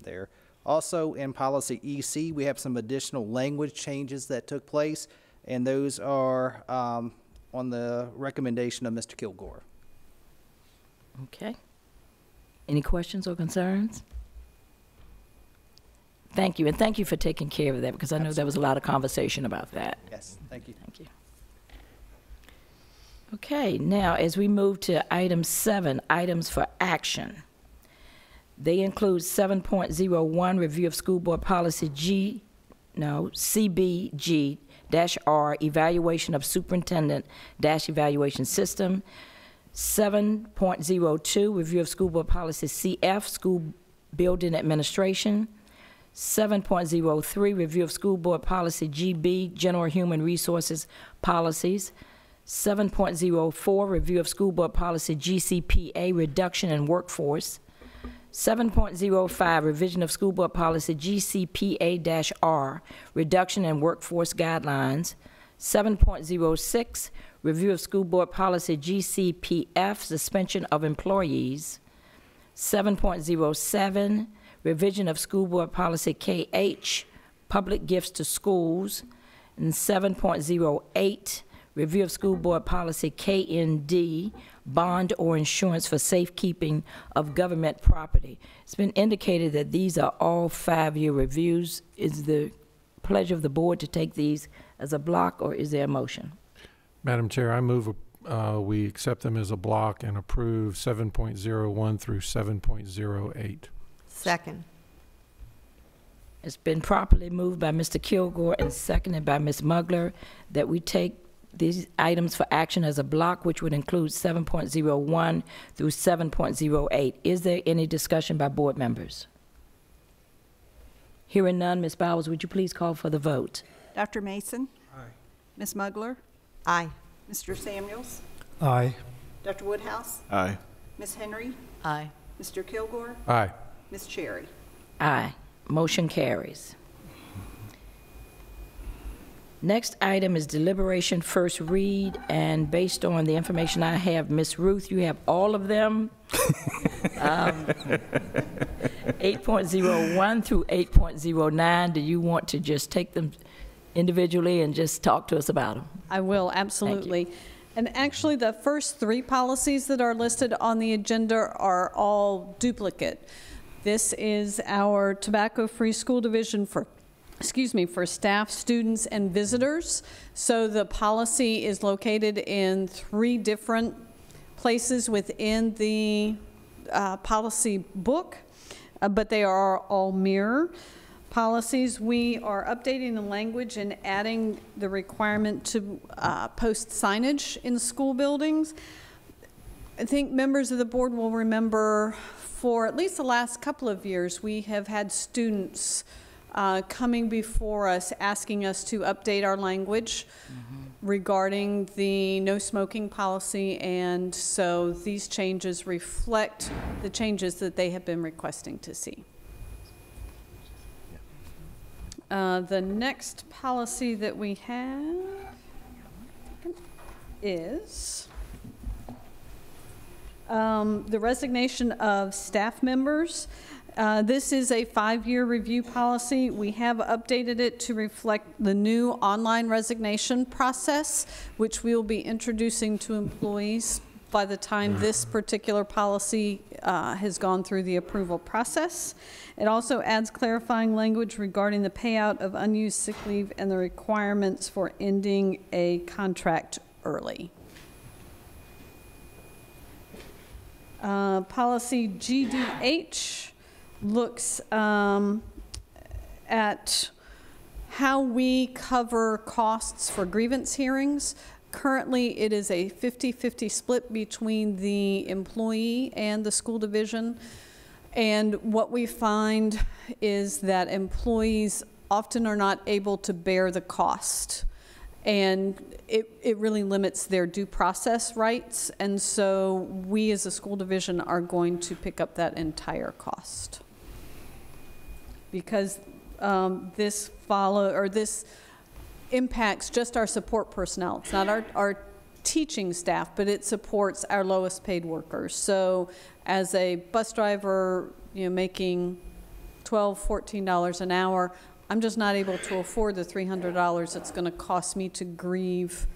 there. Also, in policy EC, we have some additional language changes that took place, and those are on the recommendation of Mr. Kilgore.
Okay. Any questions or concerns? Thank you, and thank you for taking care of that, because I know there was a lot of conversation about that.
Yes, thank you.
Thank you. Okay, now as we move to item 7, items for action. They include 7.01, review of school board policy CBG-R, evaluation of superintendent-evaluation system. 7.02, review of school board policy CF, school building administration. 7.03, review of school board policy GB, general human resources policies. 7.04, review of school board policy GCPA, reduction in workforce. 7.05, revision of school board policy GCPA-R, reduction in workforce guidelines. 7.06, review of school board policy GCPF, suspension of employees. 7.07, revision of school board policy KH, public gifts to schools. And 7.08, review of school board policy KND, bond or insurance for safekeeping of government property. It's been indicated that these are all 5-year reviews. Is the pleasure of the board to take these as a block, or is there a motion?
Madam Chair, I move we accept them as a block and approve 7.01 through 7.08.
Second.
It's been properly moved by Mr. Kilgore and seconded by Ms. Mugler that we take these items for action as a block, which would include 7.01 through 7.08. Is there any discussion by board members? Hearing none, Ms. Bowers, would you please call for the vote?
Dr. Mason?
Aye.
Ms. Mugler?
Aye.
Mr. Samuels?
Aye.
Dr. Woodhouse?
Aye.
Ms. Henry?
Aye.
Mr. Kilgore?
Aye.
Ms. Cherry?
Aye. Motion carries. Next item is deliberation first read, and based on the information I have, Ms. Ruth, you have all of them. 8.01 through 8.09. Do you want to just take them individually and just talk to us about them?
I will, absolutely. And actually, the first 3 policies that are listed on the agenda are all duplicate. This is our tobacco-free school division for staff, students, and visitors. So the policy is located in 3 different places within the policy book, but they are all mirror policies. We are updating the language and adding the requirement to post signage in school buildings. I think members of the board will remember for at least the last couple of years, we have had students coming before us asking us to update our language regarding the no smoking policy, and so these changes reflect the changes that they have been requesting to see. The next policy that we have is the resignation of staff members. This is a 5-year review policy. We have updated it to reflect the new online resignation process, which we will be introducing to employees by the time this particular policy has gone through the approval process. It also adds clarifying language regarding the payout of unused sick leave and the requirements for ending a contract early. Policy GDH looks at how we cover costs for grievance hearings. Currently, it is a 50-50 split between the employee and the school division. And what we find is that employees often are not able to bear the cost. And it really limits their due process rights. And so we as a school division are going to pick up that entire cost. Because this impacts just our support personnel. It's not our teaching staff, but it supports our lowest paid workers. So as a bus driver, making $12, $14 an hour, I'm just not able to afford the $300 it's going to cost me to grieve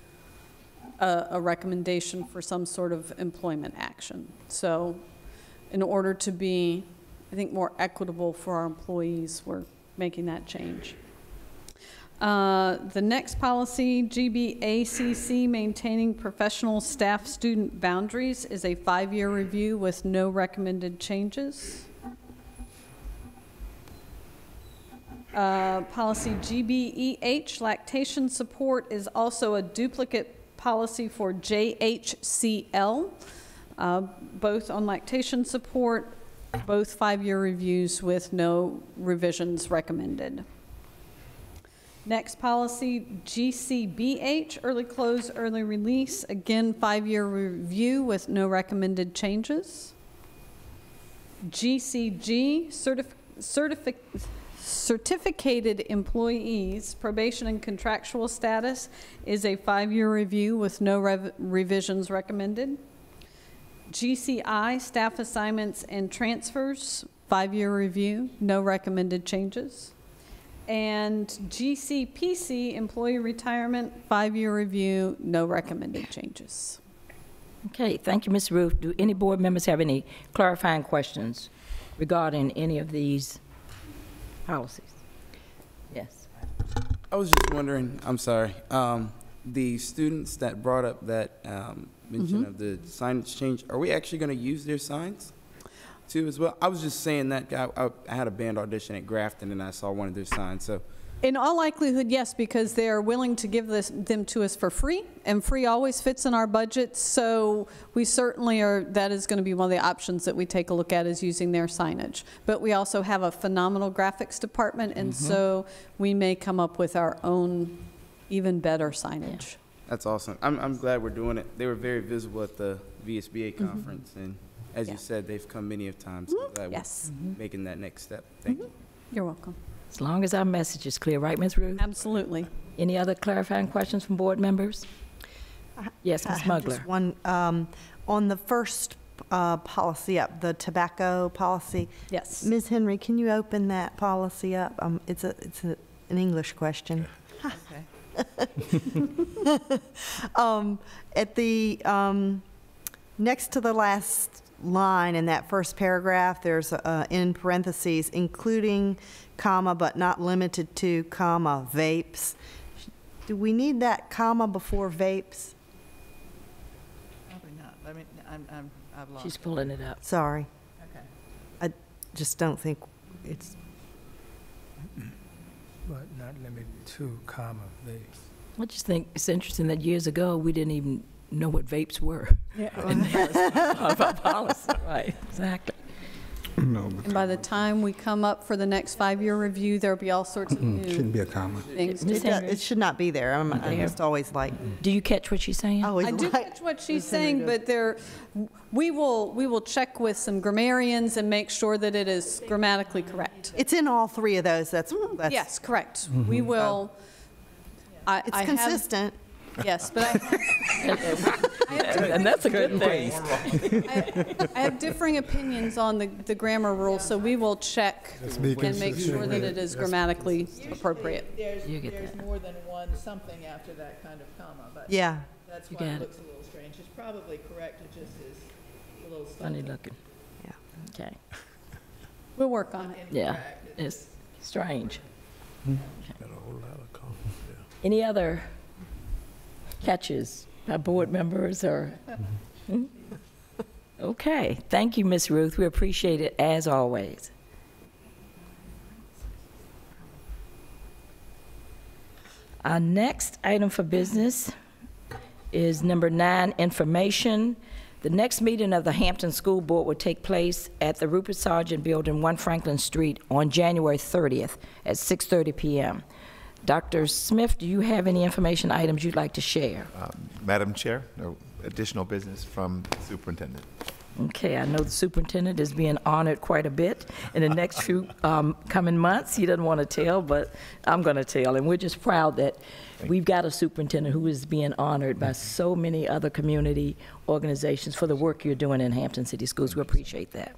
a recommendation for some sort of employment action. So in order to be, I think, more equitable for our employees, we're making that change. The next policy, GBACC, maintaining professional staff-student boundaries, is a 5-year review with no recommended changes. Policy GBEH, lactation support, is also a duplicate policy for JHCL, both on lactation support, both 5-year reviews with no revisions recommended. Next policy, GCBH, early close, early release, again 5-year review with no recommended changes. GCG, certificated employees, probation and contractual status is a 5-year review with no revisions recommended. GCI, staff assignments and transfers, 5-year review, no recommended changes. And GCPC, employee retirement, 5-year review, no recommended changes.
Okay, thank you, Ms. Ruth. Do any board members have any clarifying questions regarding any of these policies? Yes.
I was just wondering, I'm sorry, the students that brought up that mention of the signage change, are we actually going to use their signs too as well? I was just saying that I had a band audition at Grafton and I saw one of their signs, so.
In all likelihood, yes, because they are willing to give them to us for free, and free always fits in our budget, so we certainly are, that is going to be one of the options that we take a look at, is using their signage. But we also have a phenomenal graphics department, and so we may come up with our own even better signage.
Yeah.
That's awesome. I'm glad we're doing it. They were very visible at the VSBA conference, and as you said, they've come many of times. I'm glad we're making that next step. Thank you.
You're welcome.
As long as our message is clear, right, Ms. Ruth?
Absolutely.
Any other clarifying questions from board members? Yes, Ms. Mugler.
Just one, on the first policy up, the tobacco policy.
Yes.
Ms. Henry, can you open that policy up? It's an English question. At the next to the last line in that first paragraph, there's in parentheses, including, comma, but not limited to, comma, vapes. Do we need that comma before vapes?
Probably not. I mean, I've lost.
She's pulling it up.
Sorry.
Okay.
I just don't think it's.
But not limited to, comma, vapes.
I just think it's interesting that years ago, we didn't even know what vapes were.
Yeah.
And that was part of our policy. Right, exactly.
No.
And by the time we come up for the next 5-year review, there'll be all sorts of new
Shouldn't be a comma.
things.
It should not be there. I'm just always like.
Do you catch what she's saying?
Always
I do
like-
catch what she's saying, but we will check with some grammarians and make sure that it is grammatically correct.
It's in all three of those. That's
Yes, correct. We will.
It's consistent.
Yes, but
And that's a good thing.
I have differing opinions on the grammar rule, so we will check and make sure that it is grammatically appropriate.
There's
that.
more than one something after that kind of comma, but
Yeah.
that's
You
why
got
it
it.
looks a little strange. It's probably correct, it just is a little
Funny
stumpy.
looking.
Yeah.
Okay.
We'll work on it.
Yeah, it's strange.
Got a whole lot of commas, yeah.
Any other catches by board members or? Okay, thank you, Ms. Ruth. We appreciate it as always. Our next item for business is number 9, information. The next meeting of the Hampton School Board will take place at the Rupert Sargent Building, 1 Franklin Street, on January 30th at 6:30 p.m. Dr. Smith, do you have any information items you'd like to share?
Madam Chair, no additional business from the superintendent.
Okay, I know the superintendent is being honored quite a bit in the next few coming months. He doesn't want to tell, but I'm going to tell. And we're just proud that we've got a superintendent who is being honored by so many other community organizations for the work you're doing in Hampton City Schools. We appreciate that.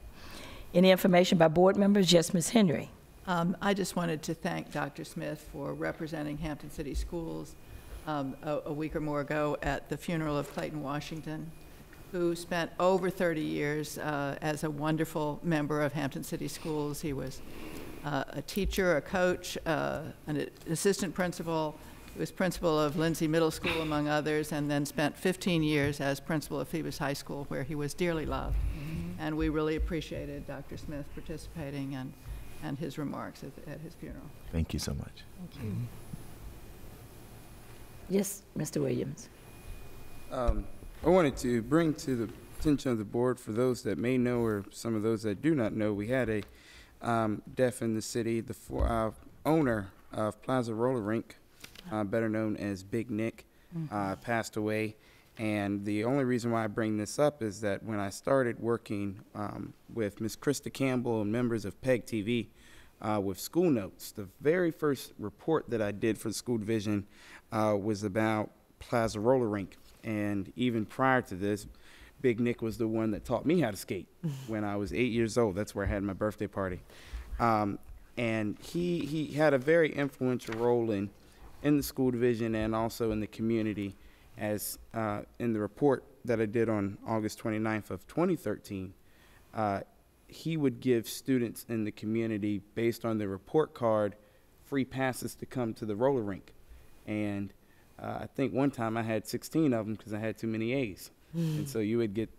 Any information by board members? Yes, Ms. Henry.
I just wanted to thank Dr. Smith for representing Hampton City Schools a week or more ago at the funeral of Clayton Washington, who spent over 30 years as a wonderful member of Hampton City Schools. He was a teacher, a coach, an assistant principal. He was principal of Lindsay Middle School, among others, and then spent 15 years as principal of Phoebus High School, where he was dearly loved. And we really appreciated Dr. Smith participating and his remarks at his funeral.
Thank you so much.
Thank you. Yes, Mr. Williams.
I wanted to bring to the attention of the board, for those that may know or some of those that do not know, we had a death in the city. The owner of Plaza Roller Rink, better known as Big Nick, passed away. And the only reason why I bring this up is that when I started working with Ms. Krista Campbell and members of PEG TV with school notes, the very first report that I did for the school division was about Plaza Roller Rink. And even prior to this, Big Nick was the one that taught me how to skate when I was 8 years old. That's where I had my birthday party. And he had a very influential role in the school division and also in the community, as in the report that I did on August 29th of 2013, he would give students in the community, based on their report card, free passes to come to the roller rink. And I think one time I had 16 of them because I had too many A's. And so you would get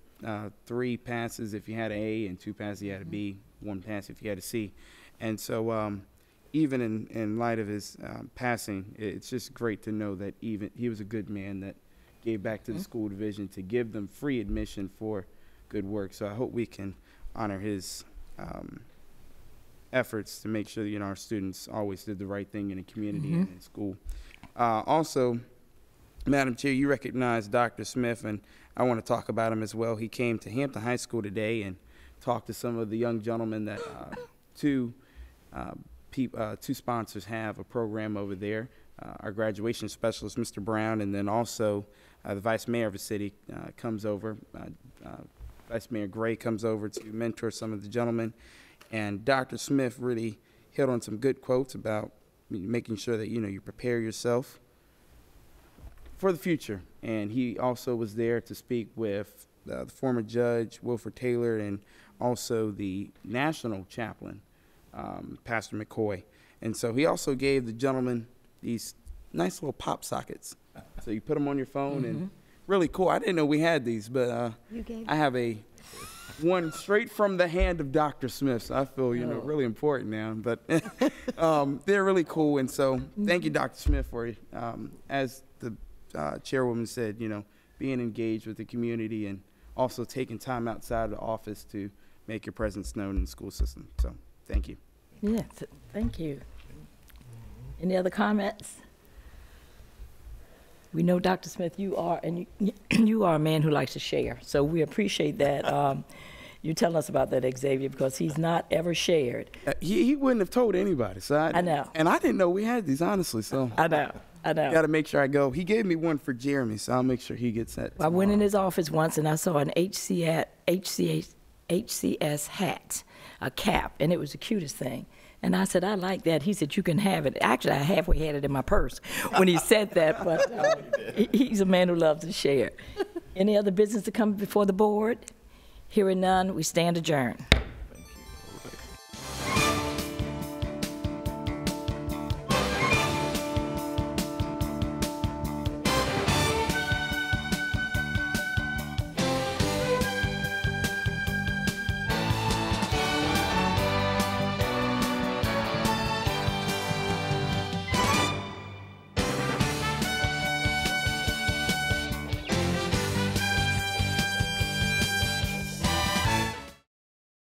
3 passes if you had an A, and 2 passes if you had a B, 1 pass if you had a C. And so even in light of his passing, it's just great to know that even he was a good man that gave back to the school division to give them free admission for good work. So I hope we can honor his efforts to make sure that, our students always did the right thing in the community and in school. Also, Madam Chair, you recognize Dr. Smith, and I want to talk about him as well. He came to Hampton High School today and talked to some of the young gentlemen that two sponsors have a program over there. Our graduation specialist, Mr. Brown, and then also the Vice Mayor of the city comes over. Vice Mayor Gray comes over to mentor some of the gentlemen. And Dr. Smith really hit on some good quotes about making sure that, you prepare yourself for the future. And he also was there to speak with the former judge, Wilford Taylor, and also the national chaplain, Pastor McCoy. And so he also gave the gentlemen these nice little pop sockets. So you put them on your phone, and really cool. I didn't know we had these, but I have one straight from the hand of Dr. Smith. So I feel, really important now. But they're really cool. And so thank you, Dr. Smith, for, as the chairwoman said, being engaged with the community and also taking time outside of the office to make your presence known in the school system. So thank you.
Yes, thank you. Any other comments? We know, Dr. Smith, you are a man who likes to share. So we appreciate that. You telling us about that, Xavier, because he's not ever shared.
He wouldn't have told anybody. So I know. And I didn't know we had these, honestly. So
I know.
Got to make sure I go. He gave me one for Jeremy, so I'll make sure he gets that.
I went in his office once and I saw an HCS hat, a cap, and it was the cutest thing. And I said, I like that. He said, you can have it. Actually, I halfway had it in my purse when he said that, but he's a man who loves to share. Any other business to come before the board? Hearing none, we stand adjourned.